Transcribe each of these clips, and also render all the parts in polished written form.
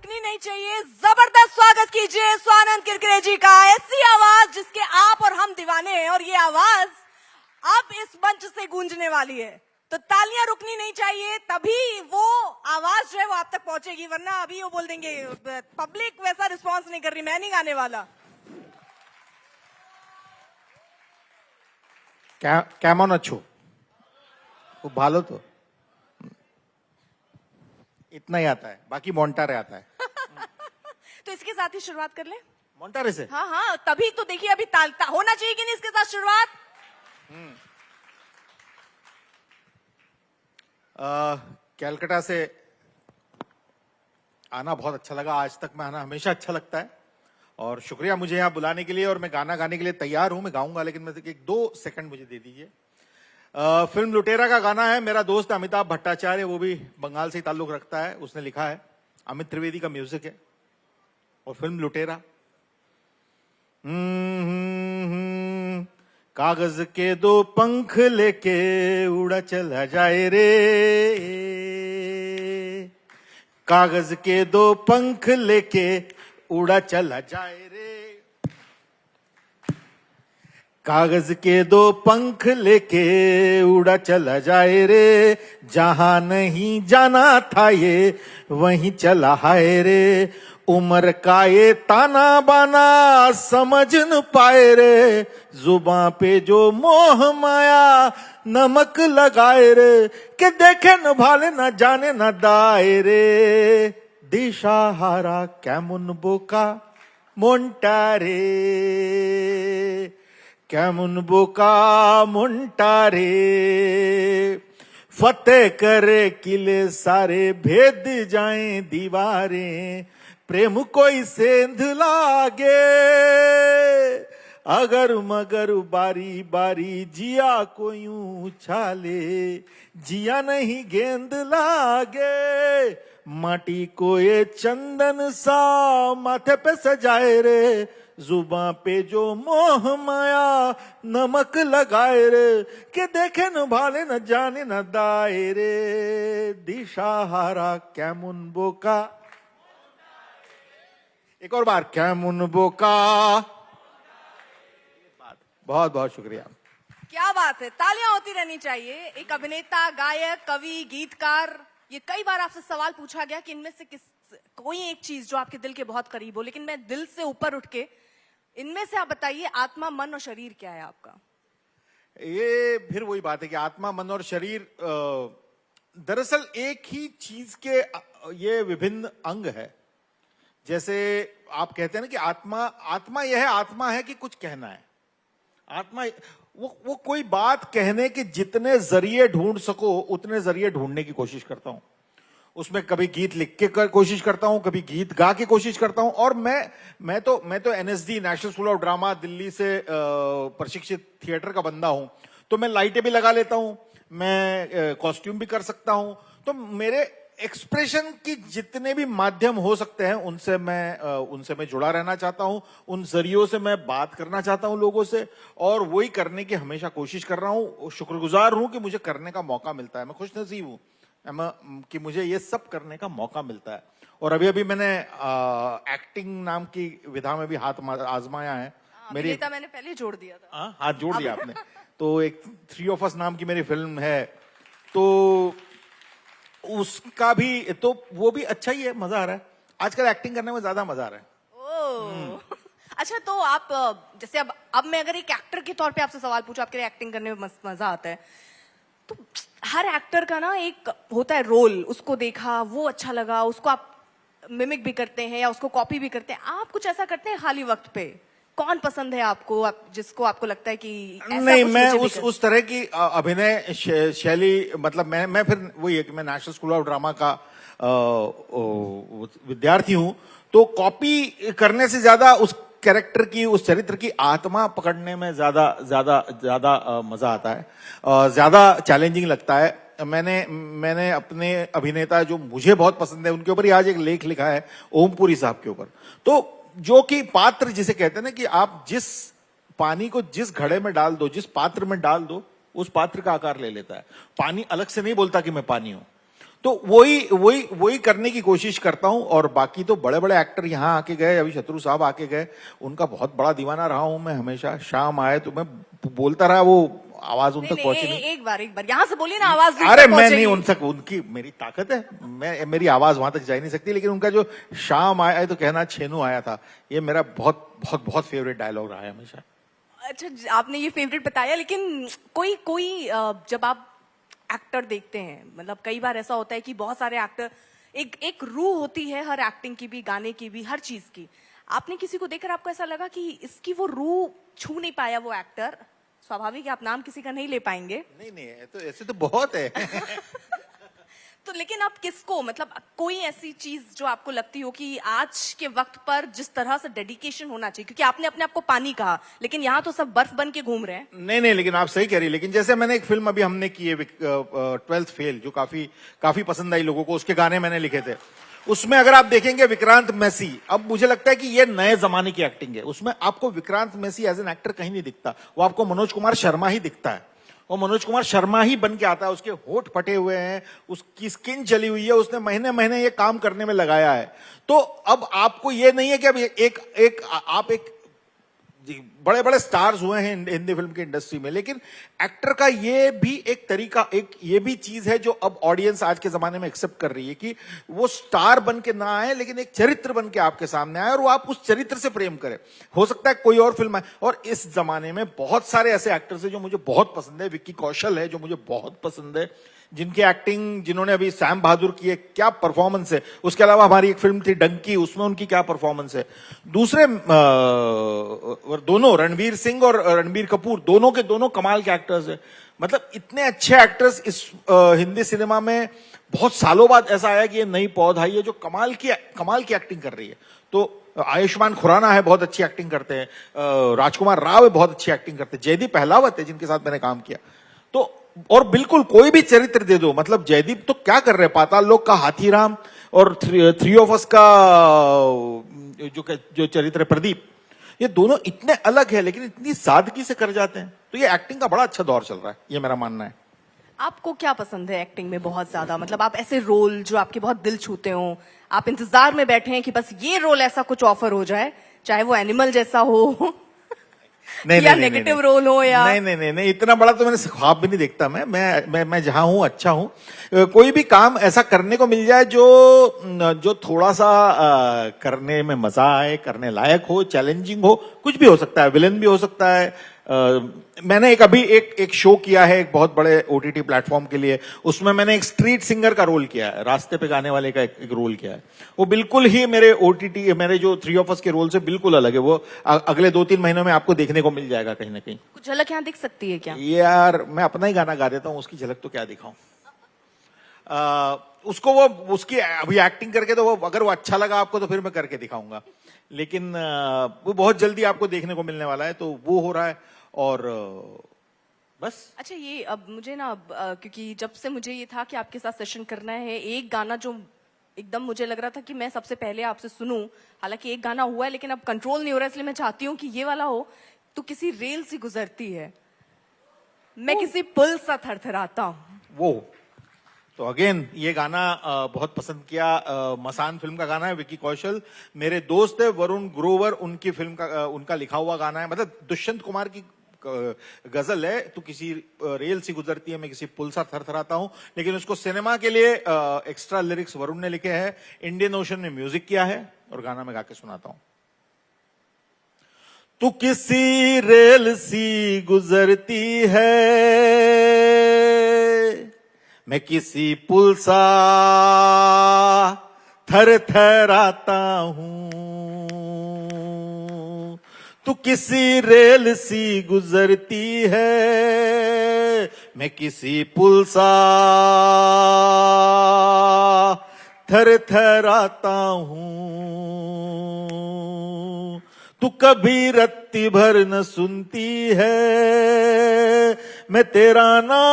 रुकनी नहीं चाहिए। जबरदस्त स्वागत कीजिए स्वानंद किरकिरे जी का। ऐसी आवाज जिसके आप और हम दीवाने हैं, और ये आवाज अब इस मंच से गूंजने वाली है, तो तालियां रुकनी नहीं चाहिए, तभी वो आवाज जो है वो आप तक पहुंचेगी, वरना अभी वो बोल देंगे पब्लिक वैसा रिस्पॉन्स नहीं कर रही, मैं नहीं गाने वाला। কেমন আছো? খুব ভালো তো। इतना ही आता है, बाकी मोन्टारे आता है। तो इसके साथ ही शुरुआत कर ले। मोन्टारे से? हाँ हाँ, तभी तो देखिए अभी तालता होना चाहिए कि नहीं इसके साथ शुरुआत। कैलकाटा से आना बहुत अच्छा लगा। आज तक में आना हमेशा अच्छा लगता है, और शुक्रिया मुझे यहाँ बुलाने के लिए। और मैं गाना गाने के लिए तैयार हूं, मैं गाऊंगा, लेकिन मैं एक 2 सेकंड मुझे दे दीजिए। फिल्म लुटेरा का गाना है, मेरा दोस्त अमिताभ भट्टाचार्य, वो भी बंगाल से ही ताल्लुक रखता है, उसने लिखा है। अमित त्रिवेदी का म्यूजिक है, और फिल्म लुटेरा। कागज के 2 पंख लेके उड़ा चला जाए रे, कागज के 2 पंख लेके उड़ा चला जाए रे, कागज के 2 पंख लेके उड़ा चला जाए रे, जहां नहीं जाना था ये वहीं चला है रे, उम्र का ये ताना बाना समझ न पाए रे, जुबां पे जो मोह माया नमक लगाए रे, के देखे न भाले न जाने न दाए रे, दिशाहारा केमन बोका मोन्टारे, केमन बोका मोन्टारे, फतेह करे किले सारे, भेद जाएं दीवारें, प्रेम कोई सेंध लागे, अगर मगर बारी बारी जिया कोई उछाले, जिया नहीं गेंद लागे, माटी को ये चंदन सा माथे पे सजाए रे, जुबां पे जो मोह माया नमक लगाए रे, के देखे न भाले न जाने न दाए रे, दिशाहारा केमन बोका। एक और बार, केमन बोका। बहुत बहुत शुक्रिया। क्या बात है, तालियां होती रहनी चाहिए। एक अभिनेता, गायक, कवि, गीतकार, ये कई बार आपसे सवाल पूछा गया कि इनमें से कोई एक चीज जो आपके दिल के बहुत करीब हो, लेकिन मैं दिल से ऊपर उठ के इनमें से आप बताइए, आत्मा, मन और शरीर क्या है आपका? ये फिर वही बात है कि आत्मा, मन और शरीर दरअसल एक ही चीज के ये विभिन्न अंग है। जैसे आप कहते हैं ना कि आत्मा यह है, आत्मा है कि कुछ कहना है। आत्मा वो कोई बात कहने के जितने जरिए ढूंढ सको उतने जरिए ढूंढने की कोशिश करता हूं। उसमें कभी गीत लिख के कोशिश करता हूं, कभी गीत गा के कोशिश करता हूं। और मैं तो NSD, national school of drama, Delhi से प्रशिक्षित थिएटर का बंदा हूं, तो मैं लाइटें भी लगा लेता हूं, मैं कॉस्ट्यूम भी कर सकता हूं। तो मेरे एक्सप्रेशन की जितने भी माध्यम हो सकते हैं उनसे मैं जुड़ा रहना चाहता हूं, उन जरियों से मैं बात करना चाहता हूं लोगों से, और वही करने की हमेशा कोशिश कर रहा हूं। शुक्रगुजार हूं कि मुझे करने का मौका मिलता है, मैं खुशनसीब हूं कि मुझे ये सब करने का मौका मिलता है। और अभी मैंने एक्टिंग नाम की विधा में भी हाथ आजमाया है। मेरी मैंने पहले जोड़ दिया था। हाथ जोड़ दिया आपने। तो एक 3 of Us नाम की मेरी फिल्म है, तो उसका भी, तो वो भी अच्छा ही है, मजा आ रहा है। आजकल एक्टिंग करने में ज्यादा मजा आ रहा है। अच्छा, तो आप जैसे अब मैं अगर एक एक्टर के तौर पे आपसे सवाल पूछूं, आपके लिए एक्टिंग करने में मजा आता है, तो हर एक्टर का ना एक होता है रोल, उसको देखा, वो अच्छा लगा, उसको आप मिमिक भी करते हैं या उसको कॉपी भी करते हैं। आप कुछ ऐसा करते हैं खाली वक्त पे? कौन पसंद है आपको, जिसको आपको लगता है कि ऐसा नहीं, कुछ मैं उस तरह की अभिनय शैली, मतलब मैं फिर वही है कि मैं नेशनल स्कूल ऑफ ड्रामा का विद्यार्थी हूं, तो कॉपी करने से ज्यादा उस कैरेक्टर की, उस चरित्र की आत्मा पकड़ने में ज्यादा मजा आता है, ज्यादा चैलेंजिंग लगता है। मैंने अपने अभिनेता जो मुझे बहुत पसंद है उनके ऊपर ही आज एक लेख लिखा है, ओमपुरी साहब के ऊपर। तो जो कि पात्र जिसे कहते हैं ना कि आप जिस पानी को जिस घड़े में डाल दो, जिस पात्र में डाल दो, उस पात्र का आकार ले लेता है। पानी अलग से नहीं बोलता कि मैं पानी हूं। तो वही करने की कोशिश करता हूं। और बाकी तो बड़े बड़े एक्टर यहाँ आके गए, अभी शत्रु साहब आके गए, उनका बहुत बड़ा दीवाना रहा हूं मैं हमेशा। शाम आए तो मैं बोलता रहा, वो आवाज उन तक पहुंची नहीं। एक बार यहाँ से बोलिए ना, आवाज दूर अरे तक मैं पहुंचेगी। नहीं उन तक, उनकी मेरी ताकत है, मेरी आवाज वहां तक जा ही नहीं सकती। लेकिन उनका जो शाम आया तो कहना छेनू आया था, ये मेरा बहुत बहुत बहुत फेवरेट डायलॉग रहा है हमेशा। अच्छा, आपने ये फेवरेट बताया, लेकिन कोई जब आप एक्टर देखते हैं, मतलब कई बार ऐसा होता है कि बहुत सारे एक्टर, एक रूह होती है हर एक्टिंग की भी, गाने की भी, हर चीज की। आपने किसी को देखकर आपको ऐसा लगा कि इसकी वो रूह छू नहीं पाया वो एक्टर? स्वाभाविक है, आप नाम किसी का नहीं ले पाएंगे। नहीं तो ऐसे तो बहुत है। तो लेकिन आप किसको, मतलब कोई ऐसी चीज जो आपको लगती हो कि आज के वक्त पर जिस तरह से डेडिकेशन होना चाहिए, क्योंकि आपने अपने आप को पानी कहा, लेकिन यहाँ तो सब बर्फ बन के घूम रहे हैं। नहीं, लेकिन आप सही कह रही है। लेकिन जैसे मैंने एक फिल्म अभी हमने की है 12th फेल, जो काफी पसंद आई लोगों को, उसके गाने मैंने लिखे थे। उसमें अगर आप देखेंगे विक्रांत मैसी, अब मुझे लगता है कि ये नए जमाने की एक्टिंग है। उसमें आपको Vikrant Massey as an actor कहीं नहीं दिखता, वो आपको मनोज कुमार शर्मा ही दिखता है। वो मनोज कुमार शर्मा ही बन के आता है, उसके होठ फटे हुए हैं, उसकी स्किन चली हुई है, उसने महीने महीने ये काम करने में लगाया है। तो अब आपको ये नहीं है कि अब आप एक बड़े बड़े स्टार्स हुए हैं हिंदी फिल्म की इंडस्ट्री में, लेकिन एक्टर का ये भी एक तरीका, ये भी चीज है जो अब ऑडियंस आज के जमाने में एक्सेप्ट कर रही है कि वो स्टार बन के ना आए, लेकिन एक चरित्र बन के आपके सामने आए और वो आप उस चरित्र से प्रेम करें। हो सकता है कोई और फिल्म आए, और इस जमाने में बहुत सारे ऐसे एक्टर्स हैं जो मुझे बहुत पसंद है। विक्की कौशल है जो मुझे बहुत पसंद है, जिनकी एक्टिंग, जिन्होंने अभी सैम बहादुर की है, क्या परफॉर्मेंस है। उसके अलावा हमारी एक फिल्म थी डंकी, उसमें उनकी क्या परफॉर्मेंस है। दूसरे दोनों, रणवीर सिंह और रणबीर कपूर, दोनों के दोनों कमाल के एक्टर्स हैं। मतलब इतने अच्छे एक्टर्स इस हिंदी सिनेमा में बहुत सालों बाद ऐसा आया कि ये नई पौध आई है जो कमाल की एक्टिंग कर रही है। तो आयुष्मान खुराना है, बहुत अच्छी एक्टिंग करते हैं। राजकुमार राव है, बहुत अच्छी एक्टिंग करते हैं। जयदीप पहलावत है जिनके साथ मैंने काम किया। तो और बिल्कुल कोई भी चरित्र दे दो, मतलब जयदीप तो क्या कर रहे हैं, पाताल लोक का हाथीराम और थ्री ऑफ अस का जो चरित्र है प्रदीप, ये दोनों इतने अलग है लेकिन इतनी सादगी से कर जाते हैं। तो ये एक्टिंग का बड़ा अच्छा दौर चल रहा है, ये मेरा मानना है। आपको क्या पसंद है एक्टिंग में बहुत ज्यादा, मतलब आप ऐसे रोल जो आपके बहुत दिल छूते हो, आप इंतजार में बैठे हैं कि बस ये रोल ऐसा कुछ ऑफर हो जाए, चाहे वो एनिमल जैसा हो या नेगेटिव रोल हो, या नहीं, इतना बड़ा तो मैंने ख्वाब भी नहीं देखता। मैं जहां हूं अच्छा हूं। कोई भी काम ऐसा करने को मिल जाए जो थोड़ा सा करने में मजा आए, करने लायक हो, चैलेंजिंग हो। कुछ भी हो सकता है, विलन भी हो सकता है। मैंने अभी एक शो किया है एक बहुत बड़े ओटीटी प्लेटफॉर्म के लिए, उसमें मैंने एक स्ट्रीट सिंगर का रोल किया है, रास्ते पे गाने वाले का एक रोल किया है। वो बिल्कुल ही मेरे जो थ्री ऑफ अस के रोल से बिल्कुल अलग है। वो अगले 2-3 महीनों में आपको देखने को मिल जाएगा कहीं ना कहीं। कुछ झलक यहाँ दिख सकती है क्या? यार मैं अपना ही गाना गा देता हूँ, उसकी झलक तो क्या दिखाऊं। उसको वो उसकी अभी एक्टिंग करके तो वो, अगर वो अच्छा लगा आपको तो फिर मैं करके दिखाऊंगा, लेकिन वो बहुत जल्दी आपको देखने को मिलने वाला है, तो वो हो रहा है। और बस। अच्छा, ये अब मुझे ना, क्योंकि जब से मुझे ये था कि आपके साथ सेशन करना है, एक गाना जो एकदम मुझे लग रहा था कि मैं सबसे पहले आपसे सुनूं, हालांकि एक गाना हुआ है लेकिन अब कंट्रोल नहीं हो रहा, इसलिए मैं चाहती हूँ कि ये वाला हो। तो किसी रेल सी गुजरती है, मैं किसी पुल सा थरथराता हूँ, वो तो अगेन ये गाना बहुत पसंद किया। मसान फिल्म का गाना है, विक्की कौशल मेरे दोस्त है, वरुण ग्रोवर उनकी फिल्म का उनका लिखा हुआ गाना है। मतलब दुष्यंत कुमार की गजल है। तो किसी रेल सी गुजरती है, मैं किसी पुल सा थरथराता हूं। लेकिन उसको सिनेमा के लिए एक्स्ट्रा लिरिक्स वरुण ने लिखे हैं, इंडियन ओशन ने म्यूजिक किया है, और गाना मैं गा के सुनाता हूं। तू किसी रेल सी गुजरती है, मैं किसी पुल सा थरथराता हूं। तू किसी रेल सी गुजरती है, मैं किसी पुल सा थरथराता हूं। तू कभी रत्ती भर न सुनती है, मैं तेरा नाम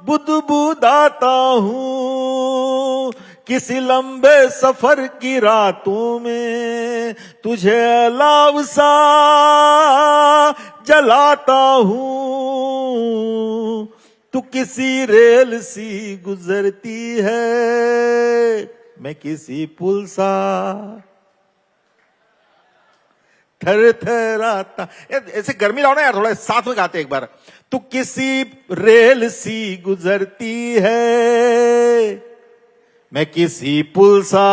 बुदबुदाता हूं। किसी लंबे सफर की रातों में तुझे अलाव सा जलाता हूं। तू किसी रेल सी गुजरती है, मैं किसी पुल सा थर थराता। ऐसे गर्मी लाओ ना यार, थोड़ा साथ में गाते एक बार। तू किसी रेल सी गुजरती है, मैं किसी पुल सा।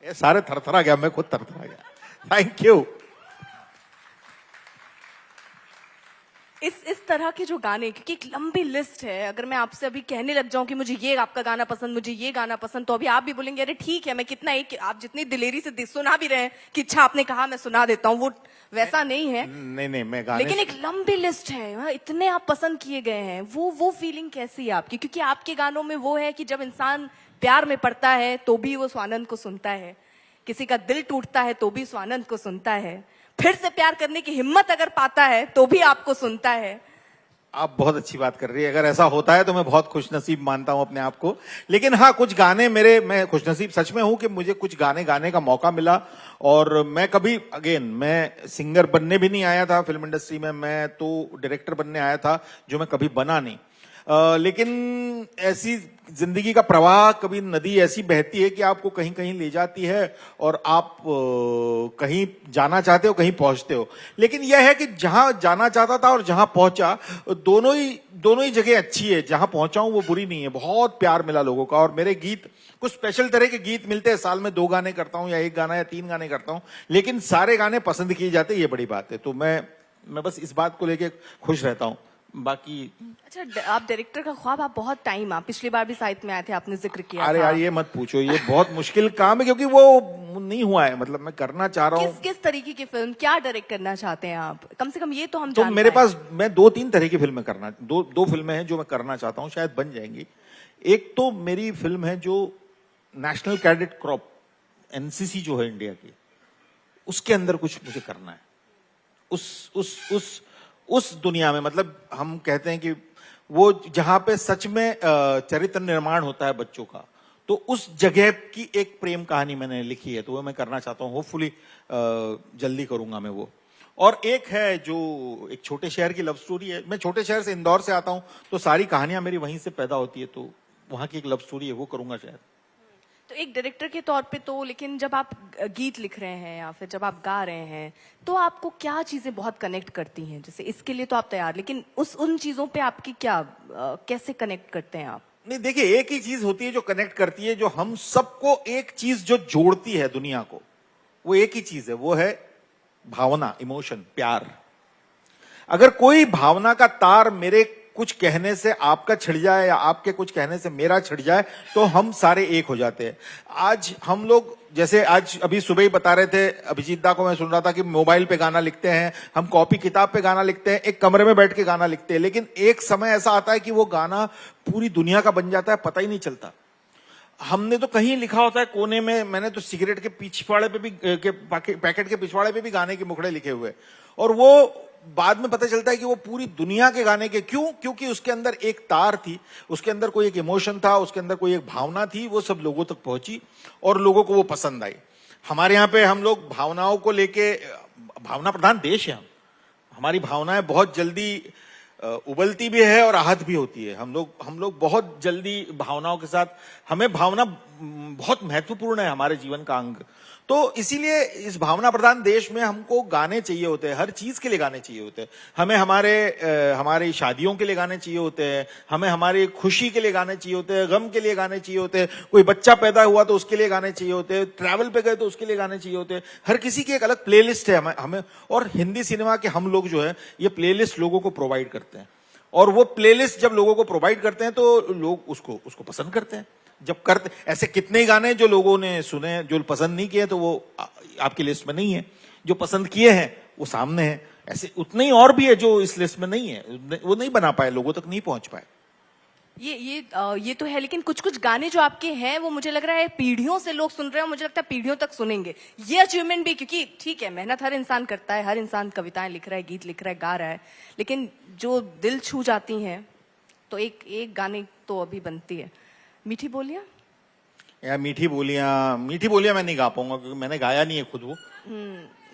ये सारे थरथरा गया, मैं खुद थरथरा गया। Thank you. इस तरह के जो गाने, क्योंकि एक लंबी लिस्ट है, अगर मैं आपसे अभी कहने लग जाऊं कि मुझे ये आपका गाना पसंद, मुझे ये गाना पसंद, तो अभी आप भी बोलेंगे अरे ठीक है, मैं कितना एक, आप जितनी दिलेरी से सुना भी रहे हैं कि अच्छा आपने कहा मैं सुना देता हूँ, वो वैसा नहीं है। नहीं, मैं गाने लेकिन एक लंबी लिस्ट है, इतने आप पसंद किए गए हैं, वो फीलिंग कैसी है आपकी? क्योंकि आपके गानों में वो है कि जब इंसान प्यार में पड़ता है तो भी वो स्वानंद को सुनता है, किसी का दिल टूटता है तो भी स्वानंद को सुनता है, फिर से प्यार करने की हिम्मत अगर पाता है तो भी आपको सुनता है। आप बहुत अच्छी बात कर रही है। अगर ऐसा होता है तो मैं बहुत खुशनसीब मानता हूं अपने आप को। लेकिन हाँ, कुछ गाने मेरे, मैं खुशनसीब सच में हूं कि मुझे कुछ गाने गाने का मौका मिला। और मैं कभी, अगेन, मैं सिंगर बनने भी नहीं आया था फिल्म इंडस्ट्री में, मैं तो डायरेक्टर बनने आया था, जो मैं कभी बना नहीं। लेकिन ऐसी जिंदगी का प्रवाह, कभी नदी ऐसी बहती है कि आपको कहीं कहीं ले जाती है और आप कहीं जाना चाहते हो, कहीं पहुंचते हो। लेकिन यह है कि जहां जाना चाहता था और जहां पहुंचा, दोनों ही जगह अच्छी है। जहां पहुंचा हूं वो बुरी नहीं है। बहुत प्यार मिला लोगों का। और मेरे गीत, कुछ स्पेशल तरह के गीत मिलते हैं, साल में 2 गाने करता हूं या 1 गाना या 3 गाने करता हूं, लेकिन सारे गाने पसंद किए जाते, ये बड़ी बात है। तो मैं बस इस बात को लेके खुश रहता हूं। बाकी अच्छा, आप डायरेक्टर का ख्वाब, आप बहुत टाइम, आप पिछली बार भी साहित्य में आए थे, आपने जिक्र किया अरे था। यार, ये मत पूछो, ये बहुत मुश्किल काम है, क्योंकि वो नहीं हुआ है। मतलब मैं करना चाह रहा हूँ। किस तरीके की फिल्म, क्या डायरेक्ट करना चाहते हैं आप? कम से कम ये तो हम तो जान मेरे पाएं। पास, मैं 2-3 तरह की फिल्में करना, दो फिल्में हैं जो मैं करना चाहता हूँ, शायद बन जाएंगी। एक तो मेरी फिल्म है जो नेशनल कैडेट क्रॉप, एनसीसी जो है इंडिया की, उसके अंदर कुछ मुझे करना है। उस दुनिया में, मतलब हम कहते हैं कि वो जहां पे सच में चरित्र निर्माण होता है बच्चों का, तो उस जगह की एक प्रेम कहानी मैंने लिखी है, तो वो मैं करना चाहता हूँ। होपफुली जल्दी करूंगा मैं वो। और एक है जो एक छोटे शहर की लव स्टोरी है। मैं छोटे शहर से, इंदौर से आता हूं, तो सारी कहानियां मेरी वहीं से पैदा होती है, तो वहां की एक लव स्टोरी है, वो करूंगा शायद। तो एक डायरेक्टर के तौर पे तो, लेकिन जब आप गीत लिख रहे हैं या फिर जब आप गा रहे हैं, तो आपको क्या चीजें बहुत कनेक्ट करती हैं? जैसे इसके लिए तो आप तैयार, लेकिन उन चीजों पे आपकी क्या, कैसे कनेक्ट करते हैं आप? नहीं, देखिए, एक ही चीज होती है जो कनेक्ट करती है, जो हम सबको एक चीज जो जोड़ती है दुनिया को, वो एक ही चीज है, वो है भावना, इमोशन, प्यार। अगर कोई भावना का तार मेरे कुछ कहने से आपका छिड़ जाए या आपके कुछ कहने से मेरा छिड़ जाए, तो हम सारे एक हो जाते हैं। आज हम लोग, जैसे आज अभी सुबह ही बता रहे थे अभिजीत दा को, मैं सुन रहा था कि मोबाइल पे गाना लिखते हैं, हम कॉपी किताब पे गाना लिखते हैं, एक कमरे में बैठ के गाना लिखते हैं, लेकिन एक समय ऐसा आता है कि वो गाना पूरी दुनिया का बन जाता है, पता ही नहीं चलता। हमने तो कहीं लिखा होता है कोने में, मैंने तो सिगरेट के पिछवाड़े पे भी, पैकेट के पिछवाड़े पे भी गाने के मुखड़े लिखे हुए, और वो बाद में पता चलता है कि वो पूरी दुनिया के गाने के। क्यों? क्योंकि उसके अंदर एक तार थी, उसके अंदर कोई एक इमोशन था, उसके अंदर कोई एक भावना थी, वो सब लोगों तक पहुंची और लोगों को वो पसंद आई। हमारे यहाँ पे हम लोग भावनाओं को लेके, भावना प्रधान देश है हमारी भावनाएं बहुत जल्दी उबलती भी है और आहत भी होती है। हम लोग बहुत जल्दी भावनाओं के साथ, हमें भावना बहुत महत्वपूर्ण है हमारे जीवन का अंग। तो इसीलिए इस भावना प्रधान देश में हमको गाने चाहिए होते हैं, हर चीज के लिए गाने चाहिए होते हैं। हमें हमारी शादियों के लिए गाने चाहिए होते हैं, हमें हमारी खुशी के लिए गाने चाहिए होते हैं, गम के लिए गाने चाहिए होते हैं, कोई बच्चा पैदा हुआ तो उसके लिए गाने चाहिए होते हैं, ट्रैवल पे गए तो उसके लिए गाने चाहिए होते हैं। हर किसी की एक अलग प्लेलिस्ट है हमें। और हिंदी सिनेमा के हम लोग जो है, ये प्लेलिस्ट लोगों को प्रोवाइड करते हैं, और वो प्लेलिस्ट जब लोगों को प्रोवाइड करते हैं तो लोग उसको पसंद करते हैं। जब करते, ऐसे कितने ही गाने जो लोगों ने सुने, जो पसंद नहीं किए, तो वो आपकी लिस्ट में नहीं है। जो पसंद किए हैं वो सामने है। ऐसे उतने ही और भी है जो इस लिस्ट में नहीं है, वो नहीं बना पाए, लोगों तक नहीं पहुंच पाए। ये तो है, लेकिन कुछ गाने जो आपके हैं, वो मुझे लग रहा है पीढ़ियों से लोग सुन रहे हैं, मुझे लगता है पीढ़ियों तक सुनेंगे। ये अचीवमेंट भी, क्योंकि ठीक है, मेहनत हर इंसान करता है, हर इंसान कविताएं लिख रहा है, गीत लिख रहा है, गा रहा है, लेकिन जो दिल छू जाती हैं, तो एक गाने तो अभी बनती है, मीठी बोलियां। यार मीठी बोलियां मैं नहीं गा पाऊंगा, क्योंकि मैंने गाया नहीं है खुद वो।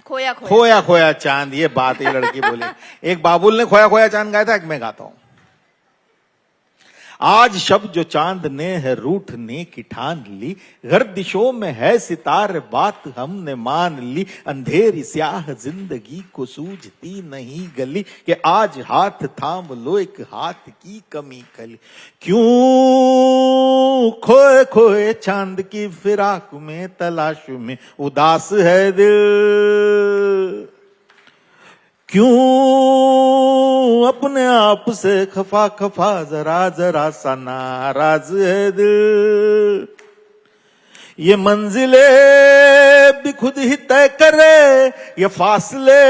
खोया खोया खोया खोया चांद, ये बात ये लड़की बोली। एक बाबुल ने खोया खोया चांद गाया था, एक मैं गाता हूं। आज शब जो चांद ने है रूठने की ठान ली, गर्दिशों में है सितारे बात हमने मान ली, अंधेरी स्याह जिंदगी को सूझती नहीं गली, कि आज हाथ थाम लो एक हाथ की कमी खली। क्यों खोए खोए चांद की फिराक में तलाश में उदास है दिल, क्यों अपने आप से खफा खफा जरा जरा सा नाराज है दिल। ये मंजिले भी खुद ही तय करे, ये फासले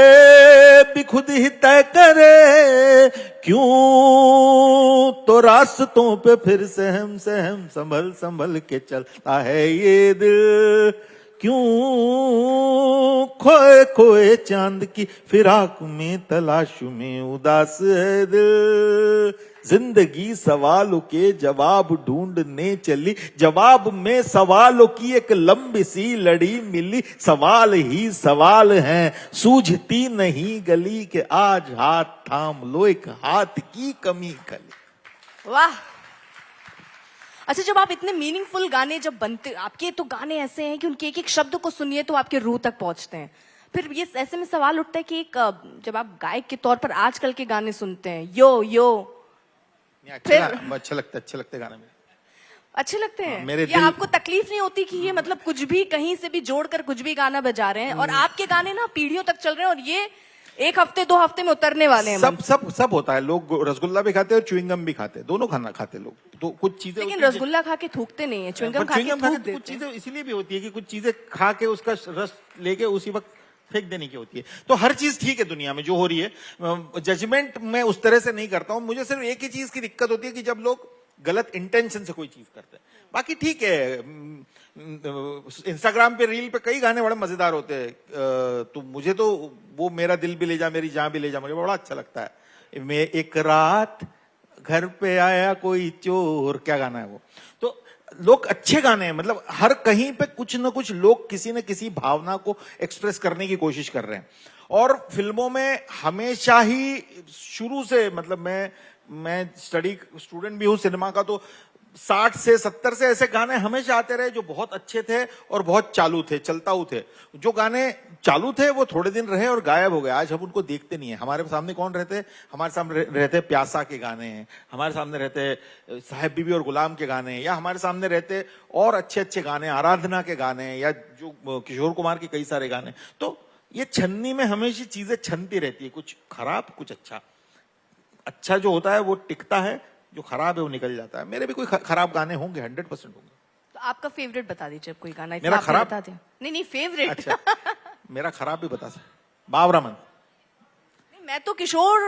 भी खुद ही तय करे, क्यों तो रास्तों पे फिर सहम सहम संभल संभल के चलता है ये दिल। क्यों खोए खोए चांद की फिराक में तलाश में उदास है दिल। जिंदगी सवालों के जवाब ढूंढने चली, जवाब में सवालों की एक लंबी सी लड़ी मिली, सवाल ही सवाल हैं सूझती नहीं गली, के आज हाथ थाम लो एक हाथ की कमी खली। वाह। अच्छा, जब आप इतने मीनिंगफुल गाने जब बनते, आपके तो गाने ऐसे हैं कि उनके एक एक शब्द को सुनिए तो आपके रूह तक पहुंचते हैं। फिर ये ऐसे में सवाल उठता है कि एक जब आप गायक के तौर पर आजकल के गाने सुनते हैं, यो यो अच्छा लगता है गाना में, अच्छे लगते हैं, मेरे या आपको तकलीफ नहीं होती कि ये मतलब कुछ भी कहीं से भी जोड़कर कुछ भी गाना बजा रहे हैं, और आपके गाने ना पीढ़ियों तक चल रहे हैं और ये एक हफ्ते 2 हफ्ते में उतरने वाले हैं। सब होता है। लोग रसगुल्ला भी खाते हैं और च्युइंगम भी खाते हैं, दोनों खाना खाते हैं लोग। तो कुछ चीजें, लेकिन रसगुल्ला खा के थूकते नहीं है, च्युइंगम खा के थूक देते हैं। कुछ चीजें इसलिए भी होती है कि कुछ चीजें खा के उसका रस लेके उसी वक्त फेंक देने की होती है। तो हर चीज ठीक है दुनिया में जो हो रही है, जजमेंट मैं उस तरह से नहीं करता हूं। मुझे सिर्फ एक ही चीज की दिक्कत होती है कि जब लोग गलत इंटेंशन से कोई चीज करते हैं। बाकी ठीक है, इंस्टाग्राम पे रील पे कई गाने बड़े मजेदार होते हैं, तो मुझे तो वो मेरा दिल भी ले जा मेरी जान भी ले जा मुझे बड़ा अच्छा लगता है। मैं एक रात घर पे आया कोई चोर, क्या गाना है वो। तो लोग अच्छे गाने हैं, मतलब हर कहीं पे कुछ ना कुछ लोग किसी न किसी भावना को एक्सप्रेस करने की कोशिश कर रहे हैं। और फिल्मों में हमेशा ही शुरू से, मतलब मैं स्टूडेंट भी हूं सिनेमा का, तो 60 से 70 से ऐसे गाने हमेशा आते रहे जो बहुत अच्छे थे और बहुत चालू थे, चलताऊ थे। जो गाने चालू थे वो थोड़े दिन रहे और गायब हो गए। आज हम उनको देखते नहीं है। हमारे सामने कौन रहते? हमारे सामने रहते प्यासा के गाने हैं, हमारे सामने रहते साहेब बीबी और गुलाम के गाने हैं, या हमारे सामने रहते और अच्छे अच्छे गाने आराधना के गाने हैं, या जो किशोर कुमार के कई सारे गाने। तो ये छन्नी में हमेशा चीजें छनती रहती है, कुछ खराब कुछ अच्छा। अच्छा जो होता है वो टिकता है, जो खराब है वो निकल जाता है। मेरे भी कोई खराब गाने होंगे, 100% होंगे। तो आपका फेवरेट बता दीजिए कोई गाना। मेरा खराब बता दिया। नहीं फेवरेट। अच्छा मेरा खराब भी बता सकते। बाबरा मन। मैं तो किशोर,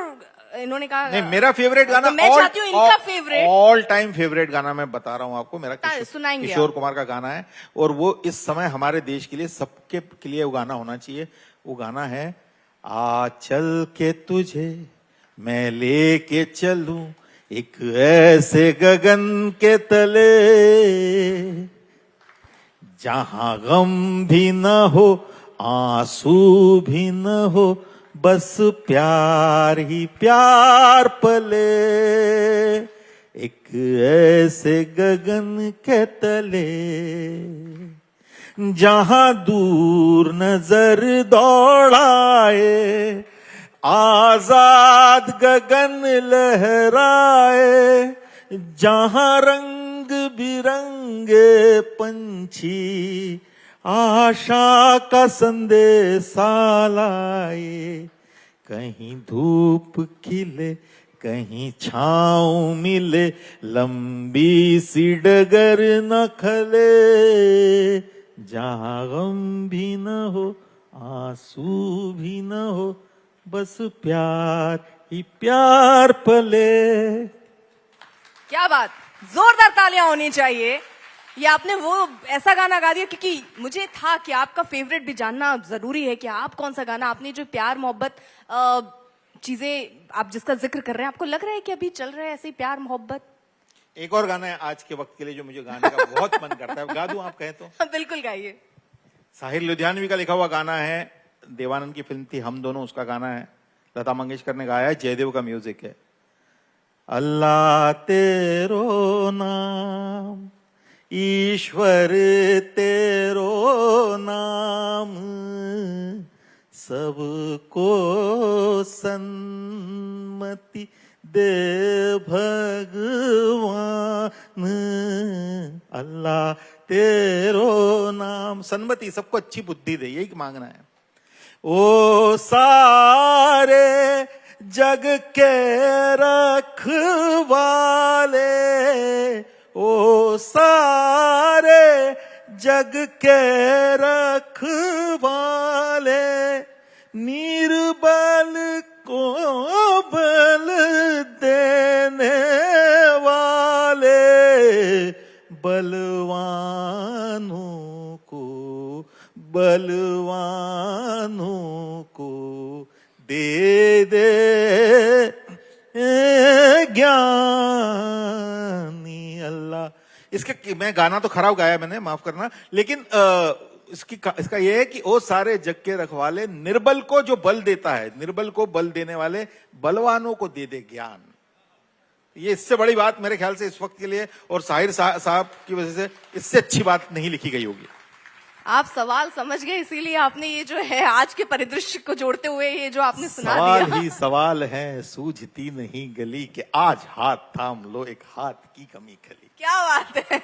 इन्होंने कहा नहीं, मेरा फेवरेट गाना, तो मैं चाहती हूँ इनका फेवरेट, ऑल टाइम फेवरेट गाना मैं बता रहा हूँ आपको। मेरा सुनाएंगे किशोर कुमार का गाना है, और वो इस समय हमारे देश के लिए, सबके के लिए वो गाना होना चाहिए। वो गाना है, आ चल के तुझे मैं लेके चलूं एक ऐसे गगन के तले, जहां गम भी न हो आंसू भी न हो, बस प्यार ही प्यार पले, एक ऐसे गगन के तले, जहां दूर नजर दौड़ाए, आजाद गगन लहराए, जहां रंग बिरंगे पंछी आशा का संदेशा लाए, कहीं धूप खिले कहीं छाँव मिले, लंबी सी डगर न खले, जहां गम भी न हो आंसू भी न हो, बस प्यार ही प्यार पले। क्या बात, जोरदार तालियां होनी चाहिए। ये आपने वो ऐसा गाना गा दिया, क्योंकि मुझे था कि आपका फेवरेट भी जानना जरूरी है कि आप कौन सा गाना, आपने जो प्यार मोहब्बत चीजें आप जिसका जिक्र कर रहे हैं, आपको लग रहा है कि अभी चल रहा है ऐसे ही प्यार मोहब्बत? एक और गाना है आज के वक्त के लिए जो मुझे गाने का बहुत मन करता है, गा दूं आप कहें तो? बिल्कुल गाइए। साहिर लुधियानवी का लिखा हुआ गाना है, देवानंद की फिल्म थी हम दोनों, उसका गाना है, लता मंगेशकर ने गाया है, जयदेव का म्यूजिक है। अल्लाह तेरो नाम, ईश्वर तेरो नाम, सबको सन्मति दे भगवान। अल्लाह तेरो नाम, सन्मति, सबको अच्छी बुद्धि दे, यही मांगना है। ओ सारे जग के रखवाले, ओ सारे जग के रखवाले, निर्बल को बल देने वाले, बलवानों को दे दे ज्ञानी अल्लाह। मैं गाना तो खराब गाया मैंने, माफ करना, लेकिन इसका यह है कि ओ सारे जग के रखवाले, निर्बल को जो बल देता है, निर्बल को बल देने वाले, बलवानों को दे दे ज्ञान। ये इससे बड़ी बात मेरे ख्याल से इस वक्त के लिए और साहिर साहब की वजह से इससे अच्छी बात नहीं लिखी गई होगी। आप सवाल समझ गए, इसीलिए आपने ये जो है आज के परिदृश्य को जोड़ते हुए ये जो आपने सुना सवाल दिया। ही सवाल है, सूझती नहीं गली के, आज हाथ थाम लो एक हाथ की कमी खली। क्या बात है।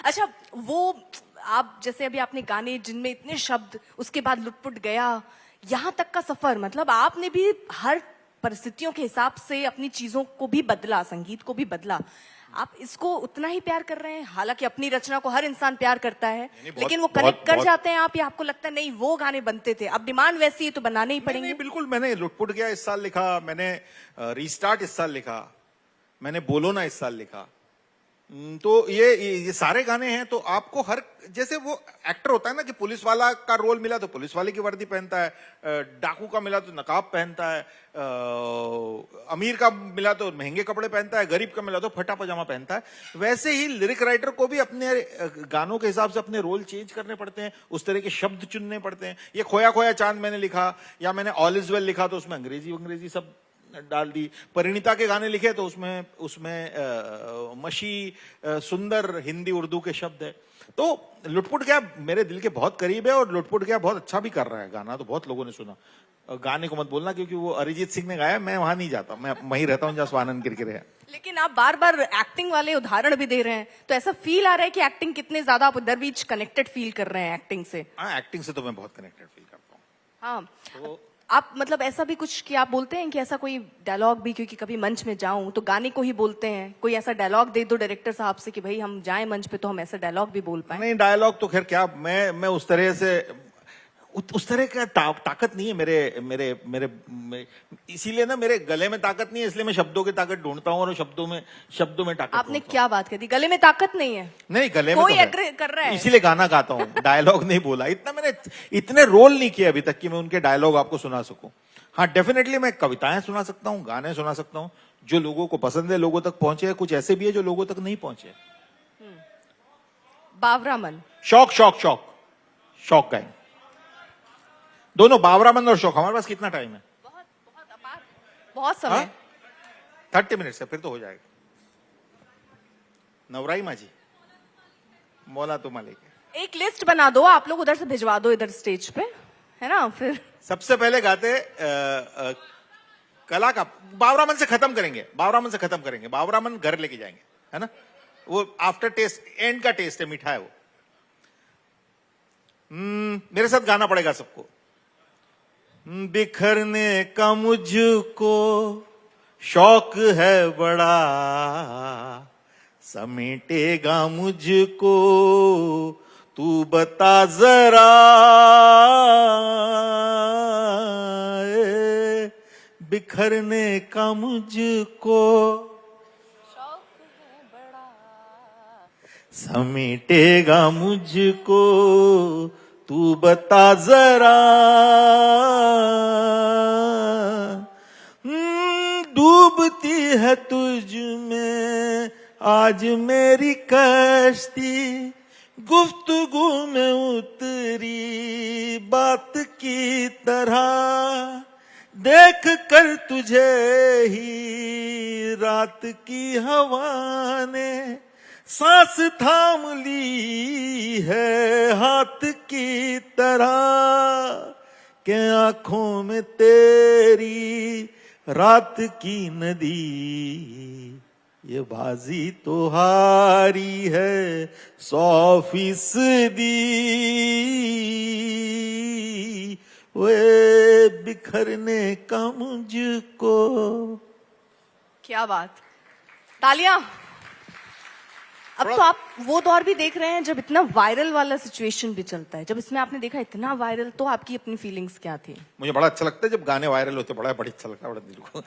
अच्छा, वो आप जैसे अभी आपने गाने जिनमें इतने शब्द, उसके बाद लुटपुट गया, यहां तक का सफर, मतलब आपने भी हर परिस्थितियों के हिसाब से अपनी चीजों को भी बदला, संगीत को भी बदला। आप इसको उतना ही प्यार कर रहे हैं, हालांकि अपनी रचना को हर इंसान प्यार करता है, लेकिन वो कनेक्ट कर जाते हैं आप, या आपको लगता है नहीं वो गाने बनते थे, अब डिमांड वैसी है तो बनाने ही पड़ेंगे? नहीं, बिल्कुल। मैंने लुटपुट गया इस साल लिखा, मैंने रीस्टार्ट इस साल लिखा, मैंने बोलो ना इस साल लिखा। तो ये सारे गाने हैं। तो आपको हर, जैसे वो एक्टर होता है ना कि पुलिस वाला का रोल मिला तो पुलिस वाले की वर्दी पहनता है, डाकू का मिला तो नकाब पहनता है, अमीर का मिला तो महंगे कपड़े पहनता है, गरीब का मिला तो फटा पजामा पहनता है। वैसे ही लिरिक राइटर को भी अपने गानों के हिसाब से अपने रोल चेंज करने पड़ते हैं, उस तरह के शब्द चुनने पड़ते हैं। ये खोया खोया चांद मैंने लिखा, या मैंने ऑल इज वेल लिखा तो उसमें अंग्रेजी सब डाल दी। परिणीता के गाने लिखे तो उसमें मशी सुंदर हिंदी उर्दू के शब्द है। तो लुटपुट गया मेरे दिल के बहुत करीब है, और लुटपुट गया बहुत अच्छा भी कर रहा है गाना, तो बहुत लोगों ने सुना। गाने को मत बोलना क्योंकि वो अरिजीत सिंह ने गाया, मैं वहां नहीं जाता, मैं वहीं रहता हूँ जहाँ स्वानंद किरकिरे है। लेकिन आप बार बार एक्टिंग वाले उदाहरण भी दे रहे हैं, तो ऐसा फील आ रहा है कि एक्टिंग कितने ज्यादा आप उधर बीच कनेक्टेड फील कर रहे हैं एक्टिंग से। हाँ, एक्टिंग से तो मैं बहुत कनेक्टेड फील करता हूँ। हाँ, तो आप मतलब ऐसा भी कुछ कि आप बोलते हैं कि ऐसा कोई डायलॉग भी, क्योंकि कभी मंच में जाऊं तो गाने को ही बोलते हैं, कोई ऐसा डायलॉग दे दो डायरेक्टर साहब से कि भाई हम जाएं मंच पे तो हम ऐसा डायलॉग भी बोल पाए? नहीं, डायलॉग तो खैर क्या, मैं उस तरह से उस तरह का ताकत नहीं है मेरे इसीलिए ना मेरे गले में ताकत नहीं है, इसलिए मैं शब्दों की ताकत ढूंढता हूँ, और शब्दों में ताकत। आपने क्या बात कर दी, गले में ताकत नहीं है? नहीं, गले में कोई तो एग्री कर रहा है, इसीलिए गाना गाता हूँ, डायलॉग नहीं बोला। मैंने इतने रोल नहीं किए अभी तक कि मैं उनके डायलॉग आपको सुना सकूं। हाँ, डेफिनेटली मैं कविताएं सुना सकता हूँ, गाने सुना सकता हूँ जो लोगों को पसंद है, लोगों तक पहुंचे। कुछ ऐसे भी है जो लोगों तक नहीं पहुंचे। बावरा मन, शौक गाएं दोनों, बावरा मन और शौक। हमारे पास कितना टाइम है? बहुत समय। 30 मिनट से फिर तो हो जाएगा। नवराई माझी मौला तो मालिक। एक लिस्ट बना दो, आप लोग उधर से भिजवा दो इधर स्टेज पे, है ना? फिर सबसे पहले गाते कला का बावरा मन से खत्म करेंगे, बावरा मन घर लेके जाएंगे, है ना? वो आफ्टर टेस्ट, एंड का टेस्ट है, मीठा है वो। मेरे साथ गाना पड़ेगा सबको। बिखरने का मुझको शौक है बड़ा, समेटेगा मुझको तू बता जरा, बिखरने का मुझको समेटेगा मुझको तू बता जरा, डूबती है तुझ में आज मेरी कश्ती, गुफ्तगू में उतरी बात की तरह, देख कर तुझे ही रात की हवा ने सांस थाम ली है हाथ की तरह, के आंखों में तेरी रात की नदी, ये बाजी तो हारी है 100%। वे बिखरने का मुझको। क्या बात, तालियां। अब तो आप वो दौर भी देख रहे हैं जब इतना वायरल वाला सिचुएशन भी चलता है, जब इसमें आपने देखा इतना वायरल, तो आपकी अपनी फीलिंग्स क्या थी? मुझे बड़ा अच्छा लगता है जब गाने वायरल होते, बड़ा अच्छा लगता है, बड़ा दिल को।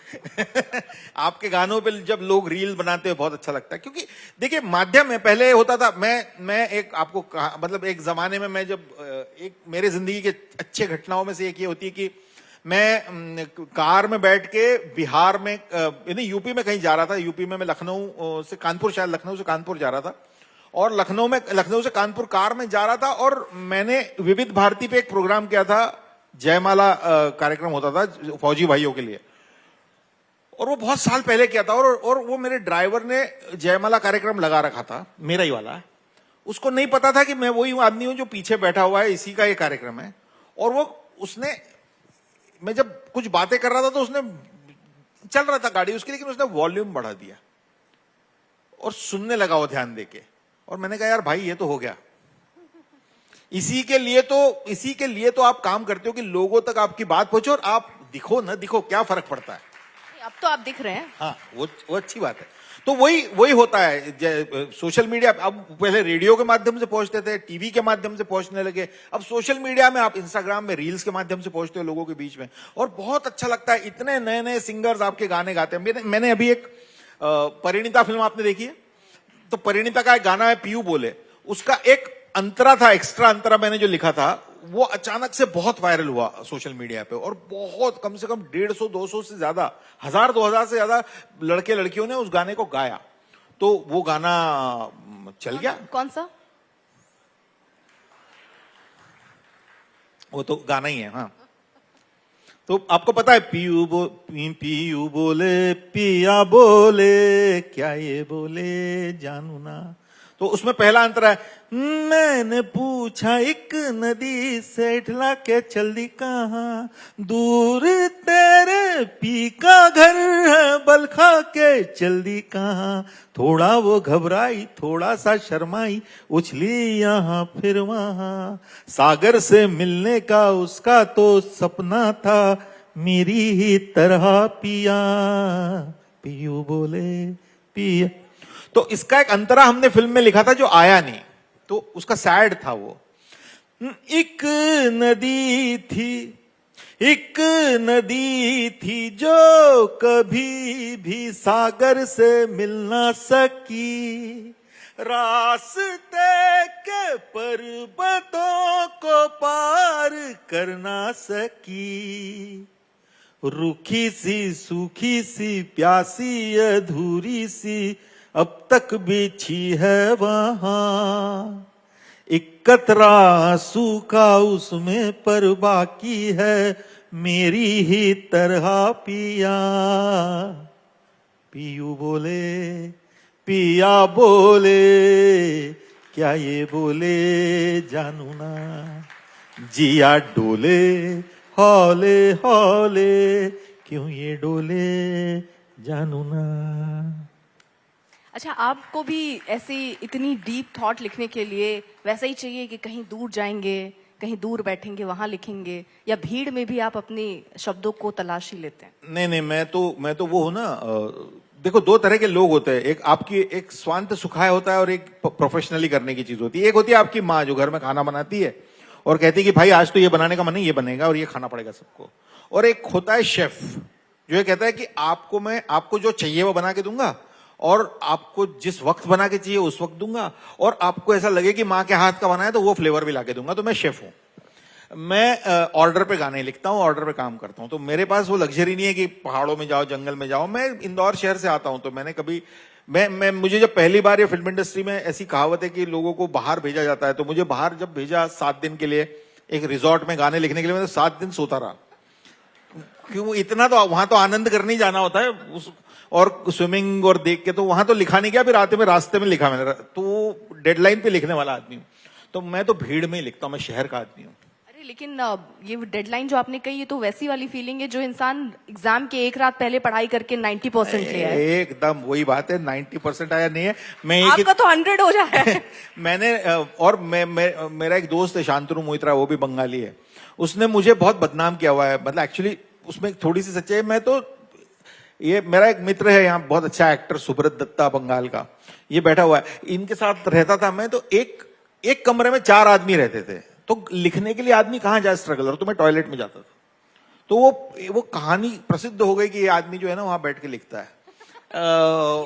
आपके गानों पे जब लोग रील बनाते हैं बहुत अच्छा लगता है, क्योंकि देखिए माध्यम में पहले होता था, मैं एक आपको मतलब एक जमाने में मैं जब एक मेरे जिंदगी के अच्छे घटनाओं में से एक ये होती है कि मैं कार में बैठ के बिहार में यानी यूपी में कहीं जा रहा था। यूपी में मैं लखनऊ से कानपुर, शायद लखनऊ से कानपुर जा रहा था, और लखनऊ से कानपुर कार में जा रहा था, और मैंने विविध भारती पे एक प्रोग्राम किया था, जयमाला कार्यक्रम होता था फौजी भाइयों के लिए, और वो बहुत साल पहले किया था, और वो मेरे ड्राइवर ने जयमाला कार्यक्रम लगा रखा था, मेरा ही वाला। उसको नहीं पता था कि मैं वही आदमी हूं जो पीछे बैठा हुआ है, इसी का ये कार्यक्रम है। और वो उसने, मैं जब कुछ बातें कर रहा था तो उसने, चल रहा था गाड़ी उसकी, लेकिन उसने वॉल्यूम बढ़ा दिया और सुनने लगा वो ध्यान देके। और मैंने कहा यार भाई ये तो हो गया, इसी के लिए तो आप काम करते हो कि लोगों तक आपकी बात पहुंचे, और आप दिखो ना दिखो क्या फर्क पड़ता है। अब तो आप दिख रहे हैं। हाँ, वो अच्छी बात है। तो वही होता है। सोशल मीडिया, अब पहले रेडियो के माध्यम से पहुंचते थे, टीवी के माध्यम से पहुंचने लगे, अब सोशल मीडिया में, आप इंस्टाग्राम में रील्स के माध्यम से पहुंचते हो लोगों के बीच में, और बहुत अच्छा लगता है। इतने नए नए सिंगर्स आपके गाने गाते हैं। मैंने अभी एक परिणीता फिल्म आपने देखी है, तो परिणीता का एक गाना है पीयू बोले, उसका एक अंतरा था, एक्स्ट्रा अंतरा मैंने जो लिखा था, वो अचानक से बहुत वायरल हुआ सोशल मीडिया पे, और बहुत कम से कम 150-200 से ज्यादा, 1000-2000 से ज्यादा लड़के लड़कियों ने उस गाने को गाया। तो वो गाना चल गया। कौन सा? वो तो गाना ही है। हाँ, तो आपको पता है पीयू बोले पिया बोले, क्या ये बोले जानू ना। तो उसमें पहला अंतर है, मैंने पूछा एक नदी से, इठला के चल दी कहाँ, दूर तेरे पी का घर है, बलखा के चल दी कहाँ। थोड़ा वो घबराई, थोड़ा सा शर्माई, उछली यहाँ फिर वहां, सागर से मिलने का उसका तो सपना था, मेरी ही तरह पिया पीयू बोले पिया। तो इसका एक अंतरा हमने फिल्म में लिखा था जो आया नहीं, तो उसका सैड था वो। एक नदी थी जो कभी भी सागर से मिल ना सकी, रास्ते के पर्वतों को पार कर ना सकी, रूखी सी सूखी सी प्यासी अधूरी सी अब तक बिछी है वहां, एक कतरा सूखा उसमें पर बाकी है, मेरी ही तरह पिया पीयू बोले पिया बोले, क्या ये बोले जानू ना, जिया डोले हौले हौले, क्यों ये डोले जानू ना। अच्छा, आपको भी ऐसी इतनी डीप थॉट लिखने के लिए वैसा ही चाहिए कि कहीं दूर जाएंगे, कहीं दूर बैठेंगे, वहां लिखेंगे, या भीड़ में भी आप अपनी शब्दों को तलाशी लेते हैं? नहीं, मैं तो वो हूं ना, देखो दो तरह के लोग होते हैं, एक आपकी एक स्वांत सुखाय होता है और एक प्रोफेशनली करने की चीज होती है। एक होती है आपकी माँ जो घर में खाना बनाती है और कहती है कि भाई आज तो ये बनाने का मन है, ये बनेगा और ये खाना पड़ेगा सबको। और एक होता है शेफ जो ये कहता है कि आपको जो चाहिए वो बना के दूंगा, और आपको जिस वक्त बना के चाहिए उस वक्त दूंगा, और आपको ऐसा लगे कि माँ के हाथ का बना है तो वो फ्लेवर भी लाके दूंगा। तो मैं शेफ हूं। मैं ऑर्डर पे गाने लिखता हूं, ऑर्डर पे काम करता हूं। तो मेरे पास वो लग्जरी नहीं है कि पहाड़ों में जाओ, जंगल में जाओ। मैं इंदौर शहर से आता हूं, तो मैंने कभी मैं मुझे जब पहली बार ये फिल्म इंडस्ट्री में ऐसी कहावत है कि लोगों को बाहर भेजा जाता है, तो मुझे बाहर जब भेजा 7 दिन के लिए एक रिजॉर्ट में गाने लिखने के लिए, मैं तो 7 दिन सोता रहा। क्यों? इतना तो वहां तो आनंद करने ही जाना होता है और स्विमिंग और देख के, तो वहां तो लिखा नहीं गया, फिर आते में रास्ते में लिखा मैंने। तो डेडलाइन पे लिखने वाला आदमी हूँ, तो मैं तो भीड़ में ही लिखता हूँ, मैं शहर का आदमी हूँ। अरे लेकिन ये डेडलाइन जो आपने कही, ये तो वैसी वाली फीलिंग है जो इंसान एग्जाम के एक रात पहले पढ़ाई करके 90% ले आए। एकदम वही बात है, 90% आया नहीं है। मैं आपका तो 100 हो जा रहा है। मैंने और मेरा एक दोस्त है शांतनु मोहित्रा, वो भी बंगाली है, उसने मुझे बहुत बदनाम किया हुआ है। मतलब एक्चुअली उसमें थोड़ी सी सच्चाई है। मैं तो, ये मेरा एक मित्र है यहाँ, बहुत अच्छा एक्टर, सुब्रत दत्ता बंगाल का, ये बैठा हुआ है, इनके साथ रहता था मैं। तो एक कमरे में 4 आदमी रहते थे, तो लिखने के लिए आदमी कहां जाए स्ट्रगल, और तो मैं टॉयलेट में जाता था। तो वो कहानी प्रसिद्ध हो गई कि ये आदमी जो है ना वहां बैठ के लिखता है।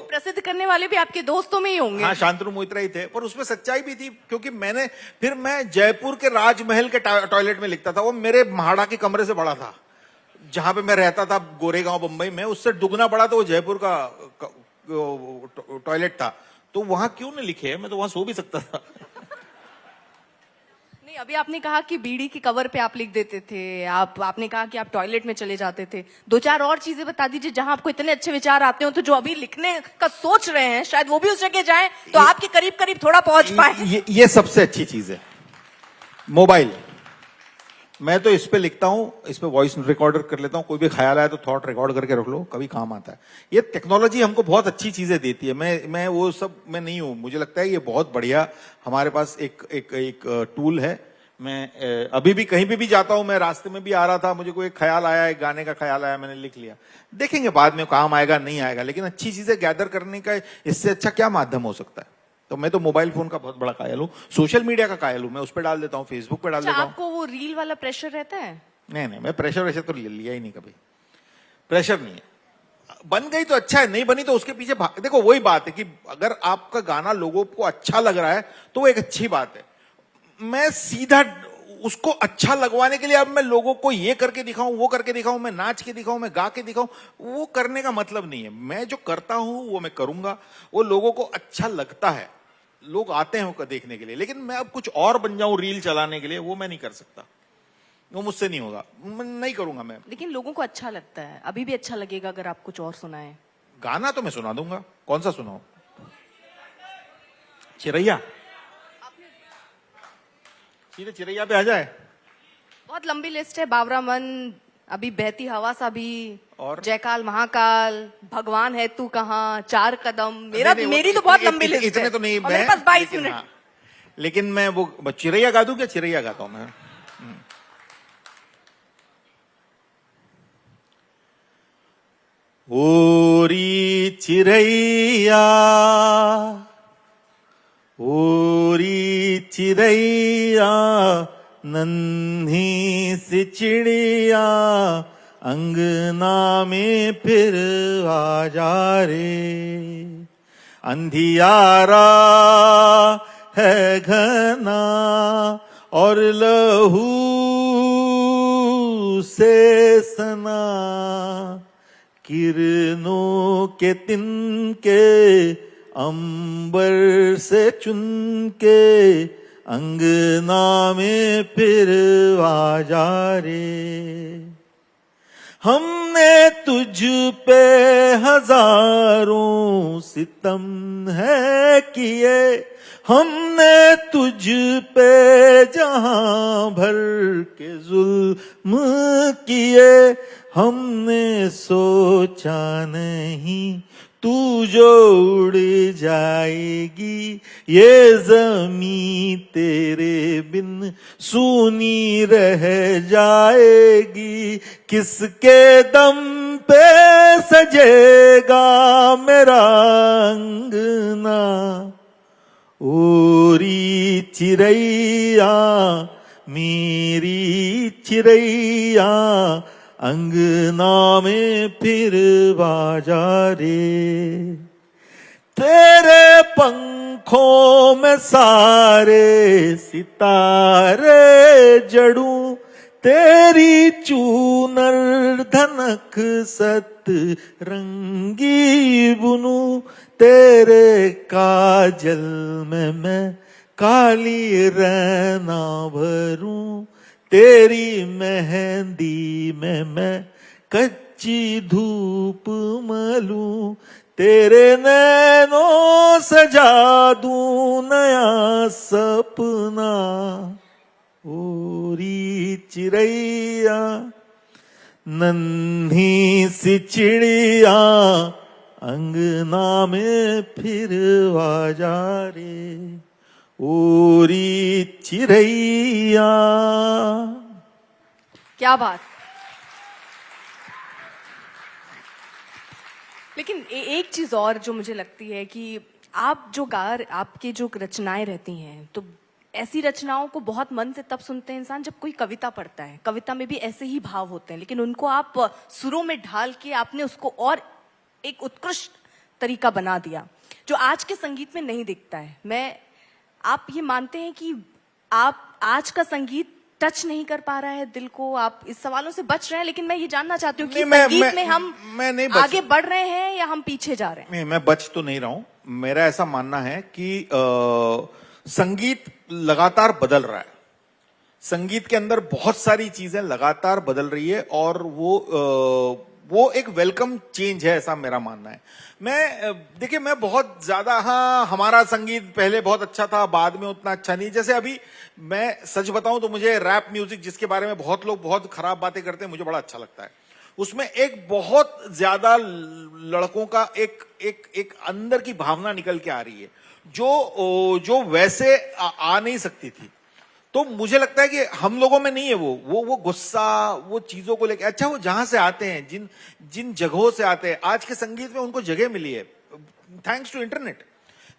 प्रसिद्ध करने वाले भी आपके दोस्तों में ही होंगे। हाँ, शांतनु मोहित्रा ही थे, पर उसमें सच्चाई भी थी, क्योंकि मैं जयपुर के राजमहल के टॉयलेट में लिखता था। वो मेरे म्हाड़ा के कमरे से बड़ा था, जहां पे मैं रहता था गोरेगांव बंबई में, उससे दुगना बड़ा। तो वो जयपुर का टॉयलेट था, तो वहां क्यों नहीं लिखे, मैं तो वहां सो भी सकता था। नहीं, अभी आपने कहा कि बीड़ी की कवर पे आप लिख देते थे, आपने कहा कि आप टॉयलेट में चले जाते थे। 2-4 और चीजें बता दीजिए जहां आपको इतने अच्छे विचार आते हो, तो जो अभी लिखने का सोच रहे हैं शायद वो भी उस जगह जाए, तो आपके करीब करीब थोड़ा पहुंच पाए। ये सबसे अच्छी चीज है, मोबाइल। मैं तो इस पे लिखता हूं, इस पे वॉइस रिकॉर्डर कर लेता हूं, कोई भी ख्याल आया तो थॉट रिकॉर्ड करके रख लो, कभी काम आता है। ये टेक्नोलॉजी हमको बहुत अच्छी चीजें देती है। मैं वो सब मैं नहीं हूं, मुझे लगता है ये बहुत बढ़िया हमारे पास एक टूल है। मैं अभी भी कहीं पे भी जाता हूं, मैं रास्ते में भी आ रहा था, मुझे कोई ख्याल आया, एक गाने का ख्याल आया, मैंने लिख लिया। देखेंगे बाद में काम आएगा नहीं आएगा, लेकिन अच्छी चीजें गैदर करने का इससे अच्छा क्या माध्यम हो सकता है। तो मैं तो मोबाइल फोन का बहुत बड़ा कायल हूँ, सोशल मीडिया का कायल हूँ। मैं उस पर डाल देता हूँ, फेसबुक पे डाल देता हूँ। आपको वो रील वाला प्रेशर रहता है? नहीं, मैं प्रेशर वैसे तो लिया ही नहीं कभी। प्रेशर नहीं है, बन गई तो अच्छा है, नहीं बनी तो उसके पीछे देखो वही बात है कि अगर आपका गाना लोगों को अच्छा लग रहा है तो वो एक अच्छी बात है। मैं सीधा उसको अच्छा लगवाने के लिए अब मैं लोगों को ये करके दिखाऊं, वो करके दिखाऊं, मैं नाच के दिखाऊं, मैं गा के दिखाऊं, वो करने का मतलब नहीं है। मैं जो करता हूं वो मैं करूंगा, वो लोगों को अच्छा लगता है, लोग आते हैं देखने के लिए। लेकिन मैं अब कुछ और बन जाऊं रील चलाने के लिए, वो मैं नहीं कर सकता, वो मुझसे नहीं होगा, मैं नहीं करूंगा मैं। लेकिन लोगों को अच्छा लगता है, अभी भी अच्छा लगेगा अगर आप कुछ और सुनाएं। गाना तो मैं सुना दूंगा, कौन सा सुनाऊं? चिरैया, सीधे चिरैया पे आ जाए। बहुत लंबी लिस्ट है, बावरा मन, अभी बहती हवा सा भी, और जयकाल महाकाल, भगवान है तू कहाँ, 4 कदम। मेरी तो वो बहुत लंबी लिस्ट है। इतने तो नहीं, और मेरे पास 22 लेकिन मिनट। हाँ, लेकिन मैं वो चिरैया गा दूं क्या? चिरैया गाता हूं मैं। ओरी चिरैया, ओरी चिरैया, नन्ही सी चिड़िया, अंगना में फिर आ जा रे। अंधियारा है घना और लहू से सना, किरणों के तिनके अंबर से चुनके, अंगना में फिर आ जा रे। हमने तुझ पे हजारों सितम है किए, हमने तुझ पे जहां भर के जुल्म किए, हमने सोचा नहीं तू जो उड़ जाएगी, ये जमीन तेरे बिन सूनी रह जाएगी। किसके दम पे सजेगा मेरा अंगना, ओरी चिरैया, मेरी चिरैया, अंगना में फिर बाजा रे। तेरे पंखों में सारे सितारे जड़ूं, तेरी चूनर धनक सत रंगी बुनू, तेरे काजल में मैं काली रैना भरूं, तेरी मेहंदी में मैं कच्ची धूप मलूं, तेरे नैनों सजा दूं नया सपना, ओरी चिड़ैया नन्ही सी चिड़िया अंगना में फिर आ जा रे, ओरी चिड़ैया। क्या बात। लेकिन एक चीज और जो मुझे लगती है कि आप जो आपकी जो रचनाएं रहती हैं, तो ऐसी रचनाओं को बहुत मन से तब सुनते हैं इंसान जब कोई कविता पढ़ता है। कविता में भी ऐसे ही भाव होते हैं, लेकिन उनको आप सुरों में ढाल के आपने उसको और एक उत्कृष्ट तरीका बना दिया जो आज के संगीत में नहीं दिखता है। आप ये मानते हैं कि आप आज का संगीत टच नहीं कर पा रहा है दिल को? आप इस सवालों से बच रहे हैं, लेकिन मैं ये जानना चाहती हूँ कि संगीत में हम आगे बढ़ रहे हैं या हम पीछे जा रहे हैं? नहीं, मैं बच तो नहीं रहा हूं। मेरा ऐसा मानना है कि संगीत लगातार बदल रहा है। संगीत के अंदर बहुत सारी चीजें लगातार बदल रही है और वो एक वेलकम चेंज है, ऐसा मेरा मानना है। देखिए, मैं बहुत ज्यादा, हाँ, हमारा संगीत पहले बहुत अच्छा था, बाद में उतना अच्छा नहीं। जैसे अभी मैं सच बताऊं तो मुझे रैप म्यूजिक, जिसके बारे में बहुत लोग बहुत खराब बातें करते हैं, मुझे बड़ा अच्छा लगता है। उसमें एक बहुत ज्यादा लड़कों का एक अंदर की भावना निकल के आ रही है जो वैसे आ नहीं सकती थी। तो मुझे लगता है कि हम लोगों में नहीं है वो गुस्सा, वो चीजों को लेकर। अच्छा, वो जहां से आते हैं, जिन जगहों से आते हैं, आज के संगीत में उनको जगह मिली है थैंक्स टू इंटरनेट।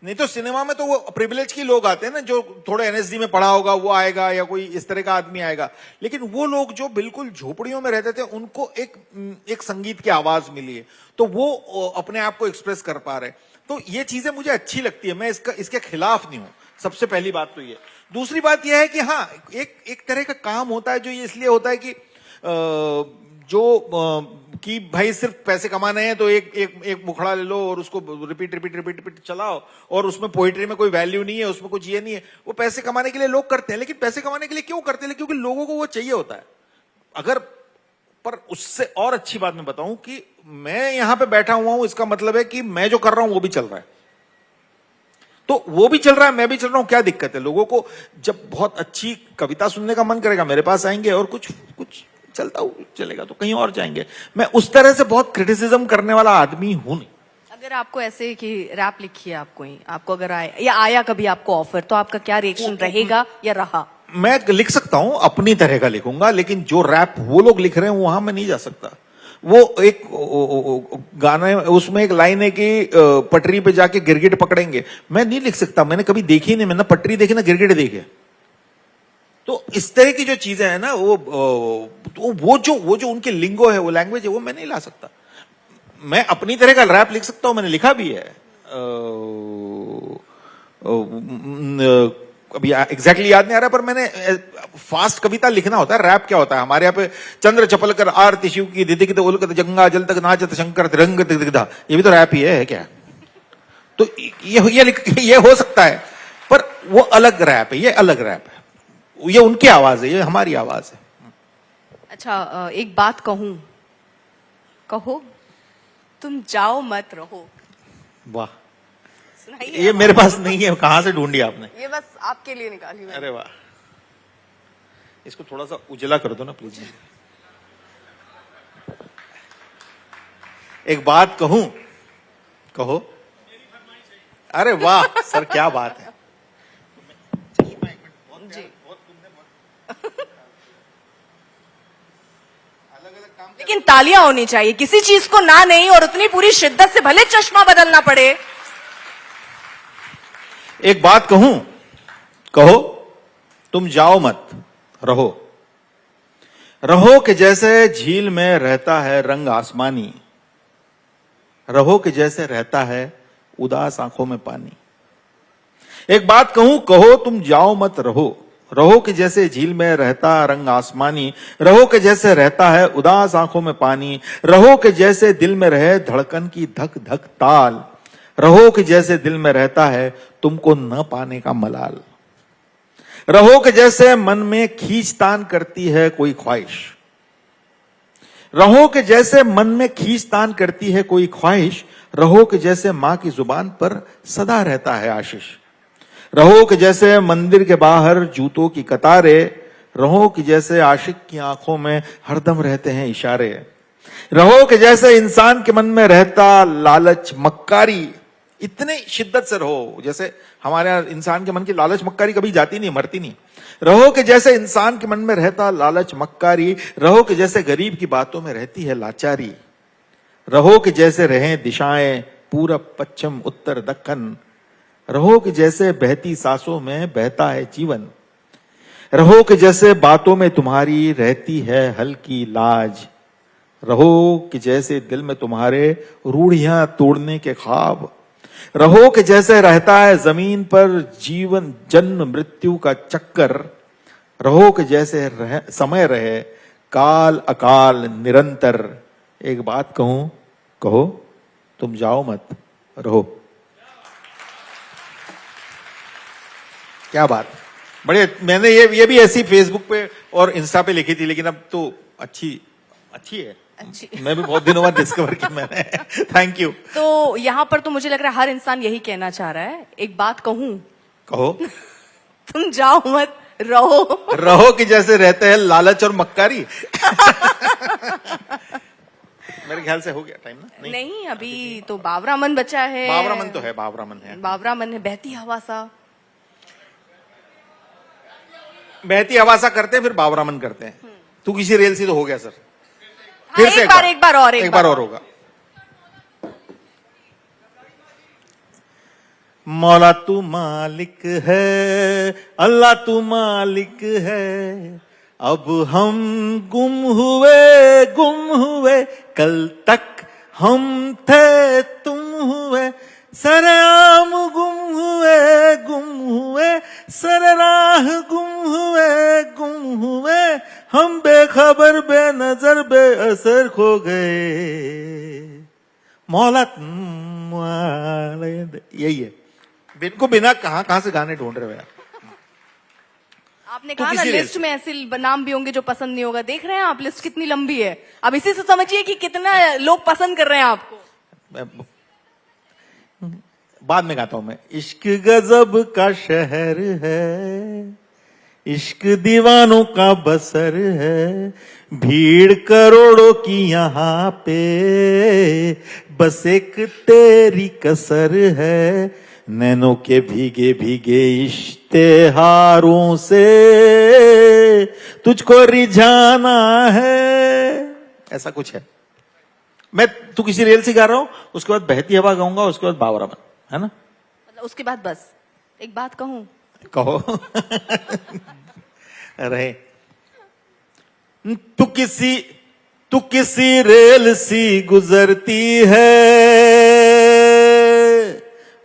नहीं तो सिनेमा में तो वो प्रिविलेज के लोग आते हैं ना, जो थोड़े एनएसडी में पढ़ा होगा वो आएगा, या कोई इस तरह का आदमी आएगा। लेकिन वो लोग जो बिल्कुल झोपड़ियों में रहते थे, उनको एक संगीत की आवाज मिली है, तो वो अपने आप को एक्सप्रेस कर पा रहे। तो ये चीजें मुझे अच्छी लगती है, मैं इसके खिलाफ नहीं हूं। सबसे पहली बात तो ये। दूसरी बात यह है कि हाँ, एक तरह का काम होता है जो ये इसलिए होता है कि कि भाई सिर्फ पैसे कमाने हैं तो एक मुखड़ा ले लो और उसको रिपीट चलाओ, और उसमें पोइट्री में कोई वैल्यू नहीं है, उसमें कुछ ये नहीं है। वो पैसे कमाने के लिए लोग करते हैं, लेकिन पैसे कमाने के लिए क्यों करते हैं? क्योंकि लोगों को वो चाहिए होता है। पर उससे और अच्छी बात मैं बताऊं कि मैं यहां पे बैठा हुआ हूं, इसका मतलब है कि मैं जो कर रहा हूं वो भी चल रहा है। तो वो भी चल रहा है, मैं भी चल रहा हूं, क्या दिक्कत है? लोगों को जब बहुत अच्छी कविता सुनने का मन करेगा, मेरे पास आएंगे, और कुछ चलेगा तो कहीं और जाएंगे। मैं उस तरह से बहुत क्रिटिसिज्म करने वाला आदमी हूं नहीं। अगर आपको ऐसे कि रैप लिखिए आपको अगर आया कभी आपको ऑफर, तो आपका क्या रिएक्शन रहेगा या रहा? मैं लिख सकता हूं, अपनी तरह का लिखूंगा, लेकिन जो रैप वो लोग लिख रहे हैं वहां मैं नहीं जा सकता। वो एक गाना, उसमें एक लाइन है कि पटरी पे जाके गिरगिट पकड़ेंगे, मैं नहीं लिख सकता। मैंने कभी देखी नहीं, मैंने पटरी देखी ना गिरगिट देखे। तो इस तरह की जो चीजें हैं ना, वो जो उनके लिंगो है, वो लैंग्वेज है, वो मैं नहीं ला सकता। मैं अपनी तरह का रैप लिख सकता हूं, मैंने लिखा भी है। अभी एग्जैक्टली याद नहीं आ रहा, पर मैंने फास्ट कविता लिखना होता है। रैप क्या होता है? हमारे यहाँ पे चंद्र चपल कर आरती शिव की, दिदिकित उलकत जंगा जल तक नाचत शंकर तिरंग दिग्धा, ये भी तो रैप ही है क्या? तो ये हो सकता है, पर वो अलग रैप है, ये अलग रैप है। ये उनकी आवाज है, ये हमारी आवाज है। अच्छा, एक बात कहो, तुम जाओ मत रहो। वाह, ये मेरे पास नहीं है, कहां से ढूंढी आपने? ये बस आपके लिए निकाली मैंने। अरे वाह, इसको थोड़ा सा उजला कर दो ना प्लीज। एक बात कहूं, कहो। अरे वाह सर, क्या बात है। जी। लेकिन तालियां होनी चाहिए, किसी चीज को ना नहीं, और उतनी पूरी शिद्दत से भले चश्मा बदलना पड़े। एक बात कहूं, कहो, तुम जाओ मत रहो कि जैसे झील में रहता है रंग आसमानी, रहो कि जैसे रहता है उदास आंखों में पानी। एक बात कहूं, कहो, तुम जाओ मत रहो कि जैसे झील में रहता रंग आसमानी, रहो कि जैसे रहता है उदास आंखों में पानी, रहो कि जैसे दिल में रहे धड़कन की धक धक ताल, रहो कि जैसे दिल में रहता है तुमको न पाने का मलाल, रहो कि जैसे मन में खींचतान करती है कोई ख्वाहिश, रहो कि जैसे मन में खींचतान करती है कोई ख्वाहिश, रहो कि जैसे मां की जुबान पर सदा रहता है आशीष, रहो कि जैसे मंदिर के बाहर जूतों की कतारें, रहो कि जैसे आशिक की आंखों में हरदम रहते हैं इशारे, रहो कि जैसे इंसान के मन में रहता लालच मक्कारी, इतने शिद्दत से रहो जैसे हमारे यहाँ इंसान के मन की लालच मक्कारी कभी जाती नहीं, मरती नहीं। रहो कि जैसे इंसान के मन में रहता लालच मक्कारी, रहो कि जैसे गरीब की बातों में रहती है लाचारी, रहो कि जैसे रहें दिशाएं पूरब पश्चिम उत्तर दक्खन, रहो कि जैसे बहती सांसों में बहता है जीवन, रहो कि जैसे बातों में तुम्हारी रहती है हल्की लाज, रहो कि जैसे दिल में तुम्हारे रूढ़ियां तोड़ने के ख्वाब, रहो कि जैसे रहता है जमीन पर जीवन जन्म मृत्यु का चक्कर, रहो कि जैसे समय रहे काल अकाल निरंतर। एक बात कहूं, कहो तुम जाओ मत, रहो। क्या बात, बड़े। मैंने ये भी ऐसी फेसबुक पे और इंस्टा पे लिखी थी, लेकिन अब तो अच्छी है। मैं भी बहुत दिनों बाद डिस्कवर की मैंने। Thank you. तो यहाँ पर तो मुझे लग रहा है हर इंसान यही कहना चाह रहा है। एक बात कहूं, कहो तुम जाओ मत, रहो कि जैसे रहते हैं लालच और मक्कारी। मेरे ख्याल से हो गया टाइम ना? नहीं, अभी तो बावरा मन बचा है। बावरा मन तो है, बावरा मन है, बहती हवा सा। बहती हवा सा करते हैं, फिर बावरा मन करते हैं। तू किसी रेल से तो हो गया सर। फिर से एक बार और होगा। मौला तू मालिक है, अल्लाह तू मालिक है, अब हम गुम हुए, कल तक हम थे तुम हुए, सरेआम गुम हुए, सरराह गुम हुए, हम बेखबर बेनजर बेअसर खो गए, मौला यही है। इनको बिना कहां से गाने ढूंढ रहे हो यार। आपने कहा ना लिस्ट में ऐसे नाम भी होंगे जो पसंद नहीं होगा। देख रहे हैं आप लिस्ट कितनी लंबी है। अब इसी से समझिए कि कितना लोग पसंद कर रहे हैं आपको। बाद में गाता हूं मैं। इश्क गजब का शहर है, इश्क दीवानों का बसर है, भीड़ करोड़ों की यहाँ पे, बस एक तेरी कसर है, नैनों के भीगे भीगे इश्तेहारों से तुझको रिझाना है। ऐसा कुछ है। तू किसी रेल से गा रहा हूं, उसके बाद बहती हवा गाऊंगा, उसके बाद बावरा मन, है ना? मतलब उसके बाद बस एक बात कहूं, कहो। अरे तू किसी रेल सी गुजरती है,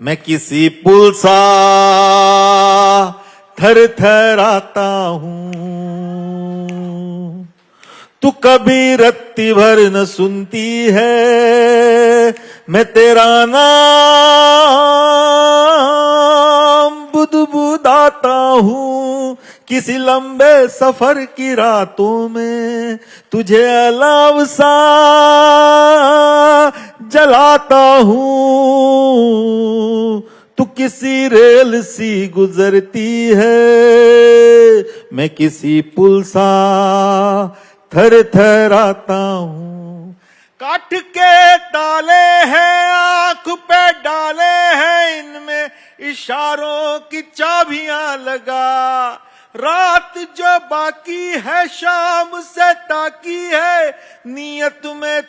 मैं किसी पुल सा थर थराता हूं, तू कभी रत्ती भर न सुनती है, मैं तेरा नाम बुदबुदाता हूं, किसी लंबे सफर की रातों में तुझे अलाव सा जलाता हूं, तू किसी रेल सी गुजरती है, मैं किसी पुल सा थर थराता हूं, काट के डाले हैं आंख पे डाले हैं, इनमें इशारों की चाबियां लगा, रात जो बाकी है शाम से ताकी है, नीयत में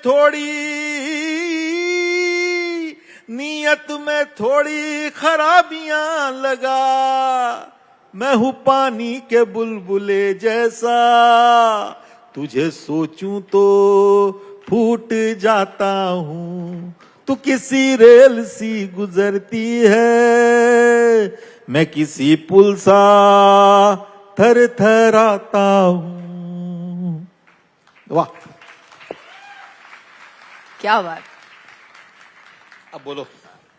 थोड़ी खराबियां लगा, मैं हूं पानी के बुलबुले जैसा, तुझे सोचूं तो फूट जाता हूं, तू किसी रेल सी गुजरती है, मैं किसी पुल सा थर थराता हूं। वाह, क्या बात। अब बोलो।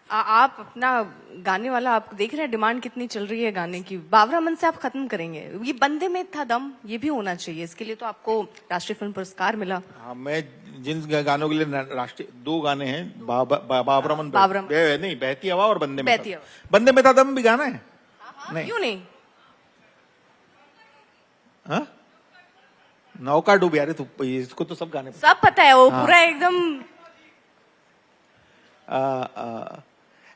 आप अपना गाने वाला आप देख रहे हैं डिमांड कितनी चल रही है गाने की। बाबरा मन से आप खत्म करेंगे, ये बंदे में था दम, ये भी होना चाहिए। इसके लिए तो आपको राष्ट्रीय फिल्म पुरस्कार मिला। हाँ, मैं जिन गानों के लिए राष्ट्रीय 2 गाने हैं, बाबरा मन, नहीं बहती हवा और बंदे में बहती हवा। बंदे में था दम भी गाना है। नहीं, क्यों नहीं? हाँ, नौका डूब यार, तो इसको तो सब गाने सब पता है, वो हाँ। पूरा एकदम।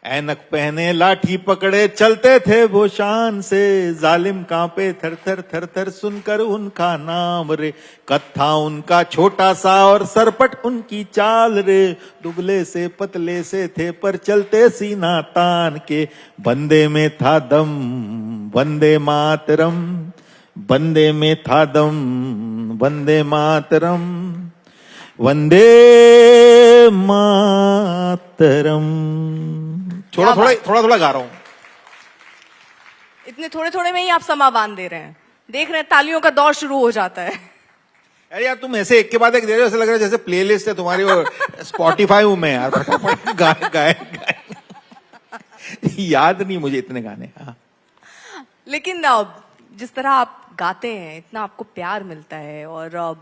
ऐनक पहने लाठी पकड़े चलते थे वो शान से, जालिम कांपे थर थर थर थर सुनकर उनका नाम रे। कत्था उनका छोटा सा और सरपट उनकी चाल रे, दुबले से पतले से थे पर चलते सीना तान के। बंदे में था दम, वंदे मातरम, बंदे में था दम, वंदे मातरम, वंदे मातरम। थोड़ा गा रहा हूं। इतने थोड़े थोड़े में ही आप समा बांध दे रहे हैं। देख रहे हैं तालियों का दौर शुरू हो जाता है। अरे यार, तुम ऐसे एक के बाद एक दे रहे हो, ऐसे लग रहा है जैसे प्लेलिस्ट है तुम्हारी और स्पॉटिफाई हूं मैं यार। फटाफट गाए याद नहीं मुझे इतने गाने। हाँ, लेकिन जिस तरह आप गाते हैं, इतना आपको प्यार मिलता है और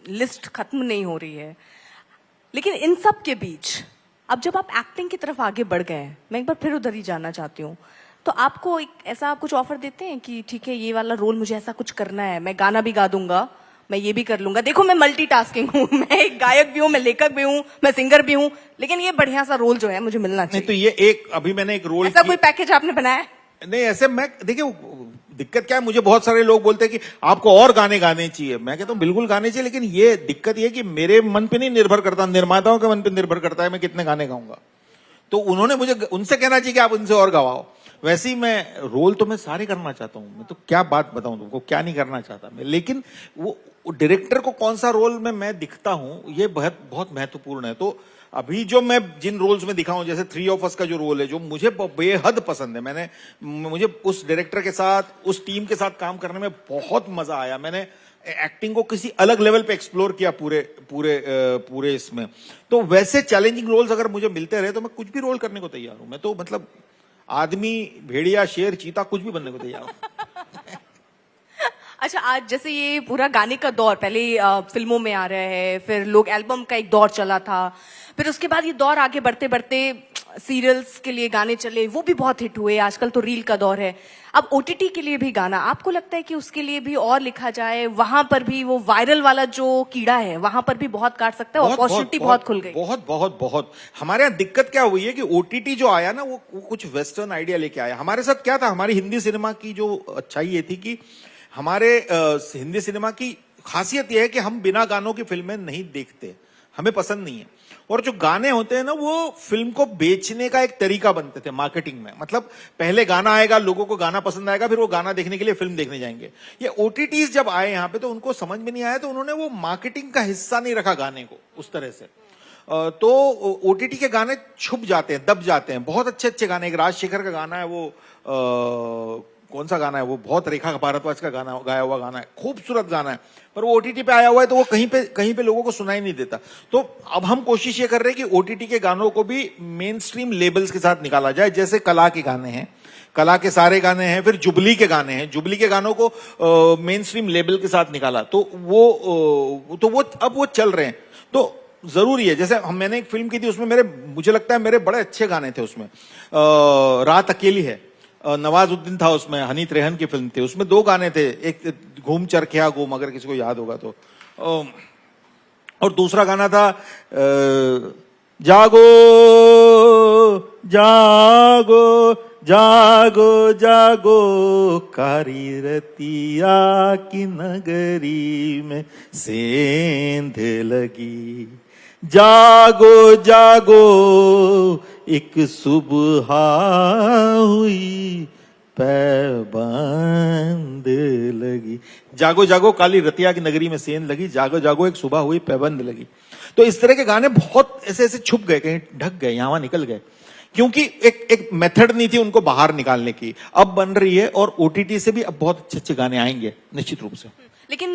लिस्ट खत्म नहीं हो रही है, लेकिन इन सब के बीच अब जब आप एक्टिंग की तरफ आगे बढ़ गए हैं, मैं एक बार फिर उधर ही जाना चाहती हूँ, तो आपको एक ऐसा कुछ ऑफर देते हैं कि ठीक है ये वाला रोल मुझे ऐसा कुछ करना है, मैं गाना भी गा दूंगा, मैं ये भी कर लूंगा, देखो मैं मल्टीटास्किंग हूँ, मैं एक गायक भी हूँ, मैं लेखक भी हूँ, मैं सिंगर भी हूँ, लेकिन ये बढ़िया सा रोल जो है मुझे मिलना चाहिए। नहीं तो ये एक अभी मैंने एक रोल, ऐसा कोई पैकेज आपने बनाया? नहीं, ऐसे मैं देखिए दिक्कत क्या है, मुझे बहुत सारे लोग बोलते हैं कि आपको और गाने गाने चाहिए। मैं कहता हूँ बिल्कुल गाने चाहिए, लेकिन ये दिक्कत ये है कि मेरे मन पे नहीं निर्भर करता, निर्माताओं के मन पे निर्भर करता है मैं कितने गाने गाऊंगा। तो उन्होंने मुझे उनसे कहना चाहिए कि आप उनसे और गवाओ। वैसे ही मैं रोल तो मैं सारे करना चाहता हूँ, मैं तो क्या बात बताऊं तुमको, क्या नहीं करना चाहता मैं, लेकिन वो डायरेक्टर को कौन सा रोल में मैं दिखता हूं ये बहुत बहुत महत्वपूर्ण है। तो अभी जो मैं जिन रोल्स में दिखा हूं, जैसे 3 ऑफ अस का जो रोल है, जो मुझे बेहद पसंद है, मुझे उस डायरेक्टर के साथ, उस टीम के साथ काम करने में बहुत मजा आया। मैंने एक्टिंग को किसी अलग लेवल पे एक्सप्लोर किया पूरे इसमें। तो वैसे चैलेंजिंग रोल्स अगर मुझे मिलते रहे तो मैं कुछ भी रोल करने को तैयार हूं। मैं तो मतलब आदमी, भेड़िया, शेर, चीता, कुछ भी बनने को तैयार हूं। अच्छा, आज जैसे ये पूरा गाने का दौर पहले फिल्मों में आ रहा है, फिर लोग एल्बम का एक दौर चला था, फिर उसके बाद ये दौर आगे बढ़ते बढ़ते सीरियल्स के लिए गाने चले, वो भी बहुत हिट हुए। आजकल तो रील का दौर है, अब ओटीटी के लिए भी गाना। आपको लगता है कि उसके लिए भी और लिखा जाए, वहां पर भी वो वायरल वाला जो कीड़ा है वहां पर भी बहुत काट सकता है, अपॉर्चुनिटी बहुत खुल गई। बहुत बहुत बहुत। हमारे यहाँ दिक्कत क्या हुई है कि ओटीटी जो आया ना, वो कुछ वेस्टर्न आइडिया लेके आया। हमारे साथ क्या था, हमारी हिंदी सिनेमा की जो अच्छाई ये थी कि हमारे हिंदी सिनेमा की खासियत यह है कि हम बिना गानों की फिल्में नहीं देखते, हमें पसंद नहीं है। और जो गाने होते हैं ना, वो फिल्म को बेचने का एक तरीका बनते थे मार्केटिंग में। मतलब पहले गाना आएगा, लोगों को गाना पसंद आएगा, फिर वो गाना देखने के लिए फिल्म देखने जाएंगे। ये ओटीटीज जब आए यहाँ पे तो उनको समझ में नहीं आया, तो उन्होंने वो मार्केटिंग का हिस्सा नहीं रखा गाने को उस तरह से। तो ओटीटी के गाने छुप जाते हैं, दब जाते हैं। बहुत अच्छे अच्छे गाने, एक राजशेखर का गाना है, वो कौन सा गाना है वो, बहुत रेखा भारद्वाज का गाना, गाया हुआ गाना है, खूबसूरत गाना है, पर वो ओटीटी पे आया हुआ है तो वो कहीं पे लोगों को सुनाई नहीं देता। तो अब हम कोशिश ये कर रहे हैं कि ओटीटी के गानों को भी मेन स्ट्रीम लेबल्स के साथ निकाला जाए। जैसे कला के गाने हैं, कला के सारे गाने हैं, फिर जुबली के गाने हैं, जुबली के गानों को मेन स्ट्रीम लेबल के साथ निकाला, तो वो अब वो चल रहे हैं। तो जरूरी है, जैसे मैंने एक फिल्म की थी, उसमें मुझे लगता है मेरे बड़े अच्छे गाने थे उसमें। रात अकेली है, नवाजुद्दीन था उसमें, हनी त्रेहन की फिल्म थी, उसमें 2 गाने थे, एक घूम चरखिया घूम, अगर किसी को याद होगा तो, और दूसरा गाना था जागो जागो जागो जागो कारी रतिया की नगरी में सेंध लगी, जागो जागो एक सुबह हुई पैबंद लगी, जागो जागो काली रतिया की नगरी में सेंध लगी, जागो जागो एक सुबह हुई पैबंद लगी। तो इस तरह के गाने बहुत ऐसे ऐसे छुप गए, कहीं ढक गए, यहां निकल गए। क्योंकि एक मेथड नहीं थी उनको बाहर निकालने की, अब बन रही है और ओटीटी से भी अब बहुत अच्छे अच्छे गाने आएंगे निश्चित रूप से। लेकिन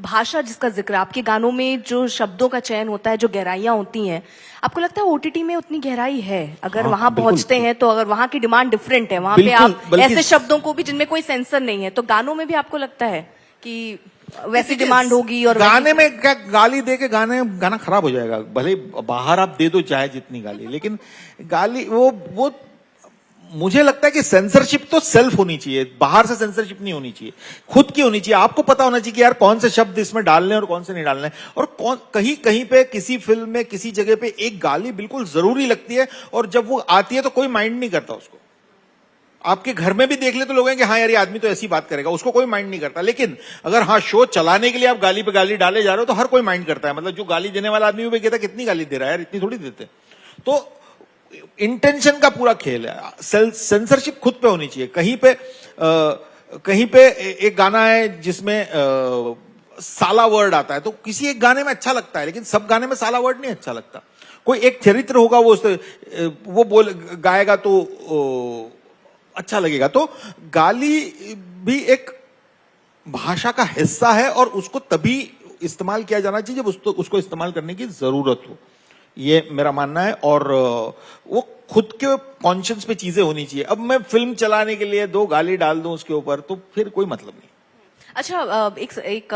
भाषा जिसका जिक्र, आपके गानों में जो शब्दों का चयन होता है, जो गहराइयां होती हैं, आपको लगता है ओटीटी में उतनी गहराई है? अगर हाँ, वहां बिल्कुल, पहुंचते हैं तो, अगर वहां की डिमांड डिफरेंट है, वहां पे बिल्कुल, आप बल्कि- ऐसे शब्दों को भी जिनमें कोई सेंसर नहीं है, तो गानों में भी आपको लगता है कि वैसी डिमांड होगी? और गाने में क्या गाली दे के गाना खराब हो जाएगा, भले बाहर आप दे दो चाहे जितनी गाली, लेकिन गाली वो मुझे लगता है कि सेंसरशिप तो सेल्फ होनी चाहिए, बाहर से सेंसरशिप नहीं होनी चाहिए, खुद की होनी चाहिए। आपको पता होना चाहिए कि यार कौन से शब्द इसमें डालने और कौन से नहीं डालने, और कहीं कहीं पे किसी फिल्म में किसी जगह पे एक गाली बिल्कुल जरूरी लगती है, और जब वो आती है तो कोई माइंड नहीं करता उसको। आपके घर में भी देख ले तो लोग हैं कि हाँ यार ये आदमी तो ऐसी बात करेगा, उसको कोई माइंड नहीं करता। लेकिन अगर हाँ शो चलाने के लिए आप गाली पे गाली डाले जा रहे हो तो हर कोई माइंड करता है। मतलब जो गाली देने वाला आदमी भी कहता है कितनी गाली दे रहा है यार, इतनी थोड़ी देते। तो इंटेंशन का पूरा खेल है, सेंसरशिप खुद पे होनी चाहिए। कहीं पे एक गाना है जिसमें साला वर्ड आता है, तो किसी एक गाने में अच्छा लगता है, लेकिन सब गाने में साला वर्ड नहीं अच्छा लगता। कोई एक चरित्र होगा वो बोल गाएगा तो अच्छा लगेगा। तो गाली भी एक भाषा का हिस्सा है और उसको तभी इस्तेमाल किया जाना चाहिए जब उसको इस्तेमाल करने की जरूरत हो, ये मेरा मानना है। और वो खुद के कॉन्शियस पे चीजें होनी चाहिए। अब मैं फिल्म चलाने के लिए 2 गाली डाल दूं उसके ऊपर तो फिर कोई मतलब नहीं। अच्छा, एक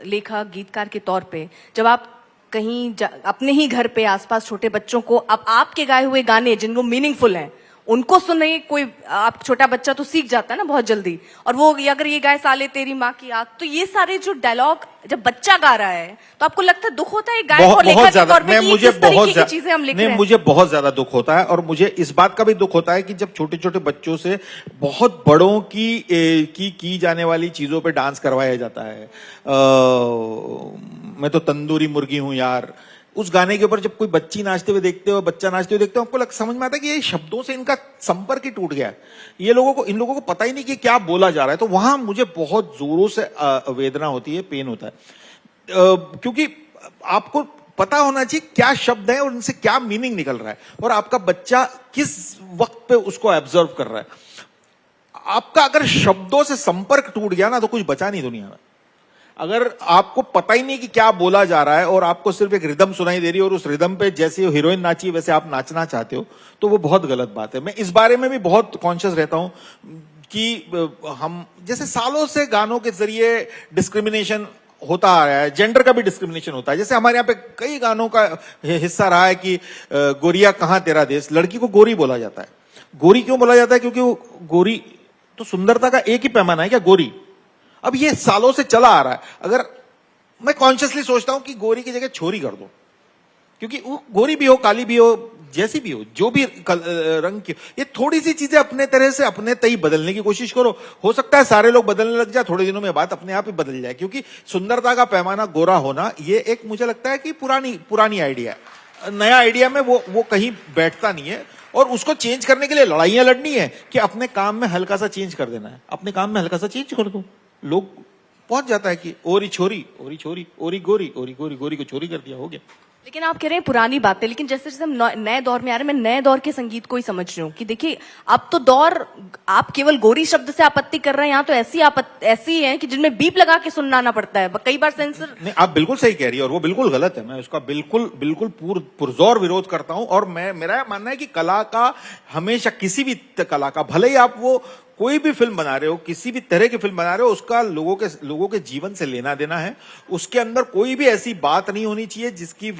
लेखक गीतकार के तौर पे जब आप कहीं अपने ही घर पे आसपास छोटे बच्चों को अब आपके गाए हुए गाने जिनको मीनिंगफुल हैं उनको सुने, कोई आप छोटा बच्चा तो सीख जाता है ना बहुत जल्दी, और वो अगर ये गाए साले तेरी माँ की आंख, तो ये सारे जो डायलॉग जब बच्चा गा रहा है तो आपको लगता है दुख होता है गायक और लेखक के तौर पे कि किस तरीके की चीजें हम लिख रहे हैं? मुझे बहुत ज्यादा दुख होता है, और मुझे इस बात का भी दुख होता है कि जब छोटे छोटे बच्चों से बहुत बड़ों की जाने वाली चीजों पे डांस करवाया जाता है। मैं तो तंदूरी मुर्गी हूं यार, उस गाने के ऊपर जब कोई बच्ची नाचते हुए देखते हो, बच्चा नाचते हुए देखते हो, आपको समझ में आता है कि ये शब्दों से इनका संपर्क ही टूट गया है। इन लोगों को पता ही नहीं कि क्या बोला जा रहा है। तो वहां मुझे बहुत जोरों से वेदना होती है, पेन होता है, क्योंकि आपको पता होना चाहिए क्या शब्द है और उनसे क्या मीनिंग निकल रहा है, और आपका बच्चा किस वक्त पे उसको एब्जर्व कर रहा है। आपका अगर शब्दों से संपर्क टूट गया ना तो कुछ बचा नहीं दुनिया में। अगर आपको पता ही नहीं कि क्या बोला जा रहा है और आपको सिर्फ एक रिदम सुनाई दे रही है और उस रिदम पे जैसे हीरोइन नाची वैसे आप नाचना चाहते हो, तो वो बहुत गलत बात है। मैं इस बारे में भी बहुत कॉन्शियस रहता हूं कि हम जैसे सालों से गानों के जरिए डिस्क्रिमिनेशन होता आ रहा है, जेंडर का भी डिस्क्रिमिनेशन होता है। जैसे हमारे यहाँ पे कई गानों का हिस्सा रहा है कि गोरिया कहां तेरा देश, लड़की को गोरी बोला जाता है। गोरी क्यों बोला जाता है? क्योंकि वो गोरी तो सुंदरता का एक ही पैमाना है क्या, गोरी। अब ये सालों से चला आ रहा है। अगर मैं कॉन्शियसली सोचता हूं कि गोरी की जगह छोरी कर दो, क्योंकि वो गोरी भी हो, काली भी हो, जैसी भी हो, जो भी रंग की, ये थोड़ी सी चीजें अपने तरह से अपने तय बदलने की कोशिश करो। हो सकता है सारे लोग बदलने लग जाए, थोड़े दिनों में बात अपने आप ही बदल जाए। क्योंकि सुंदरता का पैमाना गोरा होना ये एक मुझे लगता है कि पुरानी आइडिया है। नया आइडिया में वो कहीं बैठता नहीं है, और उसको चेंज करने के लिए लड़ाइयां लड़नी है कि अपने काम में हल्का सा चेंज कर देना है। अपने काम में हल्का सा चेंज कर दो, लोग पहुंच जाता है कि ओरी छोरी, ओरी छोरी, ओरी गोरी, ओरी गोरी, गोरी को चोरी कर दिया, हो गया। लेकिन आप कह रहे हैं पुरानी बातें, लेकिन जैसे जैसे हम नए दौर में आ रहे हैं, मैं नए दौर के संगीत को ही समझ रही हूँ कि देखिए अब तो दौर, आप केवल गोरी शब्द से आपत्ति कर रहे हैं, यहाँ तो ऐसी है कि जिनमें बीप लगा के सुनना पड़ता है कई बार सेंसर। नहीं, आप बिल्कुल सही कह रही है और वो बिल्कुल गलत है। मैं उसका बिल्कुल पुरजोर विरोध करता हूं। और मेरा मानना है कि कला का हमेशा, किसी भी कला का, भले ही आप वो कोई भी फिल्म बना रहे हो, किसी भी तरह की फिल्म बना रहे हो, उसका लोगों के जीवन से लेना देना है। उसके अंदर कोई भी ऐसी बात नहीं होनी चाहिए जिसकी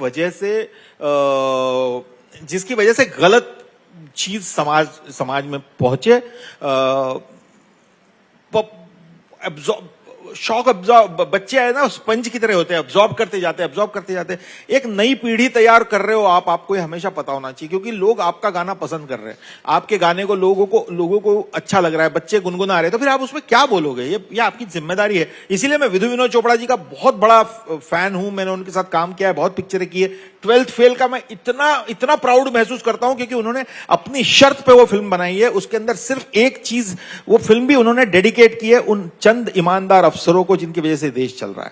वजह से गलत चीज समाज में पहुंचे। बच्चे है ना, स्पंज की तरह होते हैं, अब्जॉर्ब करते जाते हैं। एक नई पीढ़ी तैयार कर रहे हो आप, आपको ये हमेशा पता होना चाहिए, क्योंकि लोग आपका गाना पसंद कर रहे हैं, आपके गाने को लोगों को अच्छा लग रहा है, बच्चे गुनगुना रहे हैं, तो फिर आप उसमें क्या बोलोगे? ये आपकी जिम्मेदारी है। इसीलिए मैं विधु विनोद चोपड़ा जी का बहुत बड़ा फैन हूं। मैंने उनके साथ काम किया है, बहुत पिक्चरें की है। 12th फेल का मैं इतना प्राउड महसूस करता हूं, क्योंकि उन्होंने अपनी शर्त पे वो फिल्म बनाई है। उसके अंदर सिर्फ एक चीज, वो फिल्म भी उन्होंने डेडिकेट की है उन चंद ईमानदार अफसरों को जिनकी वजह से देश चल रहा है।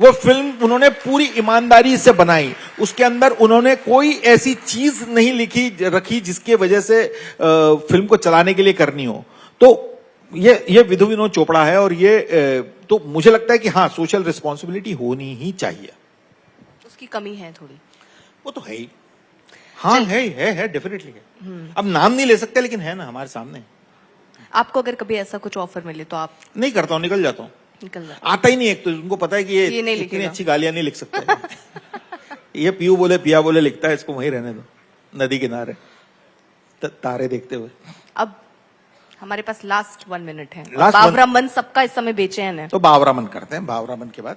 वो फिल्म उन्होंने पूरी ईमानदारी से बनाई, उसके अंदर उन्होंने कोई ऐसी चीज नहीं रखी जिसके वजह से फिल्म को चलाने के लिए करनी हो। तो ये विधु विनोद चोपड़ा है, और ये तो मुझे लगता है कि हाँ, सोशल रिस्पॉन्सिबिलिटी होनी ही चाहिए। उसकी कमी है थोड़ी, वो तो है ही, हाँ है डेफिनेटली है। अब नाम नहीं ले सकते, लेकिन है ना हमारे सामने। आपको अगर कभी ऐसा कुछ ऑफर मिले तो आप? नहीं करता हूँ, निकल जाता हूँ, निकल जाए। आता ही नहीं। एक तो उनको पता है कि ये नहीं इतनी लिखेगा। अच्छी गालियां नहीं लिख सकते। ये पीयू बोले पिया बोले लिखता है, इसको वहीं रहने दो, नदी किनारे तारे देखते हुए। अब हमारे पास लास्ट 1 मिनट है। Last बावरा मन सबका इस समय बेचैन है। तो बावरा मन करते हैं, बावरा मन के बाद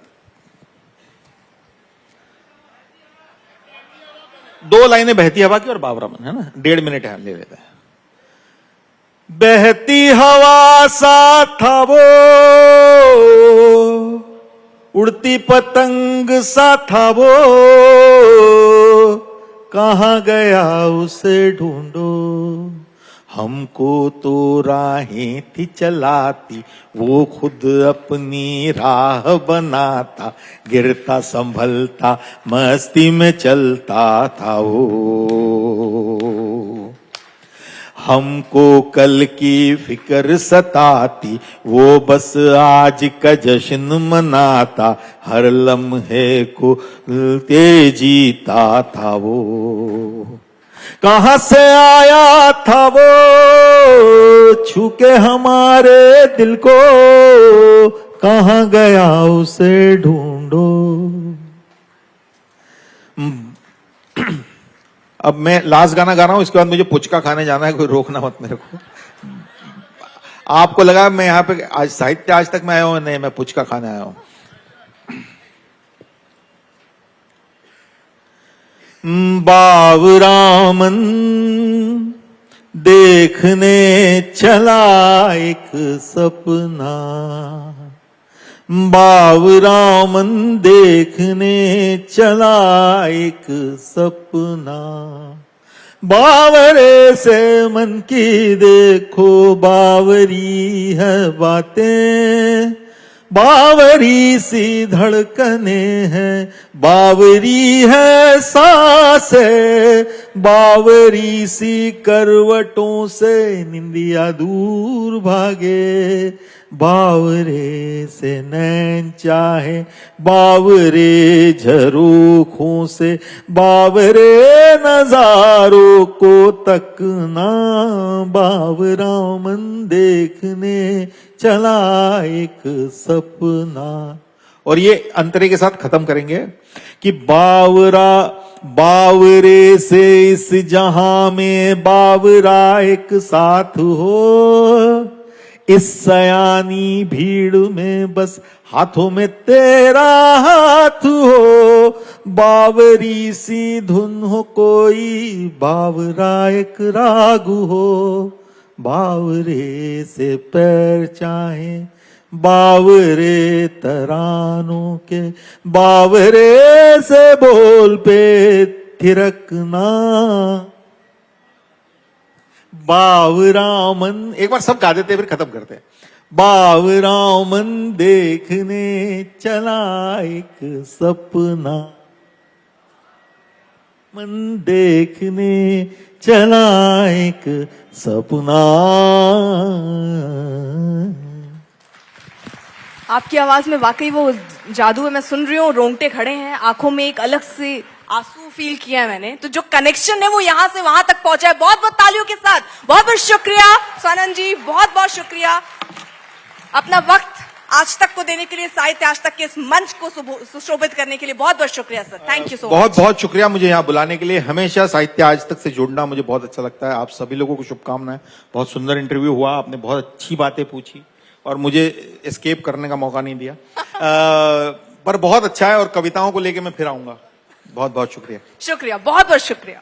2 लाइनें बहती हवा की और बावरा मन, है ना, 1.5 मिनट है, ले लेते हैं। बहती हवा सा था वो, उड़ती पतंग सा था वो, कहां गया उसे ढूंढो, हमको तो राहें थी चलाती, वो खुद अपनी राह बनाता, गिरता संभलता मस्ती में चलता था वो, हमको कल की फिक्र सताती, वो बस आज का जश्न मनाता, हर लम्हे को तेजीता था वो, कहां से आया था वो, छू के हमारे दिल को, कहां गया उसे ढूंढो। अब मैं लास्ट गाना गा रहा हूं, इसके बाद मुझे पुचका खाने जाना है, कोई रोकना मत मेरे को। आपको लगा मैं यहाँ पे आज साहित्य आज तक मैं आया हूं? नहीं, मैं पुचका खाने आया हूं। बावरामन देखने चला एक सपना, बावरामन देखने चला एक सपना, बावरे से मन की देखो बावरी है बातें, बावरी सी धड़कने हैं, बावरी है सांसें, बावरी सी करवटों से निंदिया दूर भागे, बावरे से नैन चाहे, बावरे झरोखों से, बावरे नजारों को तकना, बावरा मन देखने चला एक सपना। और ये अंतरे के साथ खत्म करेंगे कि बावरा बावरे से इस जहां में बावरा एक साथ हो, इस सयानी भीड़ में बस हाथों में तेरा हाथ हो, बावरी सी धुन हो कोई, बावरा एक राग हो, बावरे से पैर चाहे, बावरे तरानों के, बावरे से बोल पे थिरकना, बावरामन। एक बार सब गा देते फिर खत्म करते हैं। बावरामन देखने चला एक सपना, मन देखने चला एक सपना। आपकी आवाज में वाकई वो जादू है, मैं सुन रही हूँ, रोंगटे खड़े हैं, आंखों में एक अलग से आंसू फील किया है मैंने। तो जो कनेक्शन है वो यहाँ से वहां तक पहुंचा है। बहुत बहुत तालियों के साथ बहुत बहुत शुक्रिया स्वानंद जी, बहुत बहुत शुक्रिया अपना वक्त आज तक को देने के लिए, साहित्य आज तक के इस मंच को सुशोभित करने के लिए बहुत बहुत शुक्रिया sir. Thank you so much. बहुत बहुत शुक्रिया मुझे यहाँ बुलाने के लिए। हमेशा साहित्य आज तक से जुड़ना मुझे बहुत अच्छा लगता है। आप सभी लोगों को शुभकामनाएं। बहुत सुंदर इंटरव्यू हुआ, आपने बहुत अच्छी बातें पूछी और मुझे एस्केप करने का मौका नहीं दिया। पर बहुत अच्छा है और कविताओं को लेके मैं फिर आऊंगा। बहुत बहुत शुक्रिया। शुक्रिया, बहुत बहुत शुक्रिया।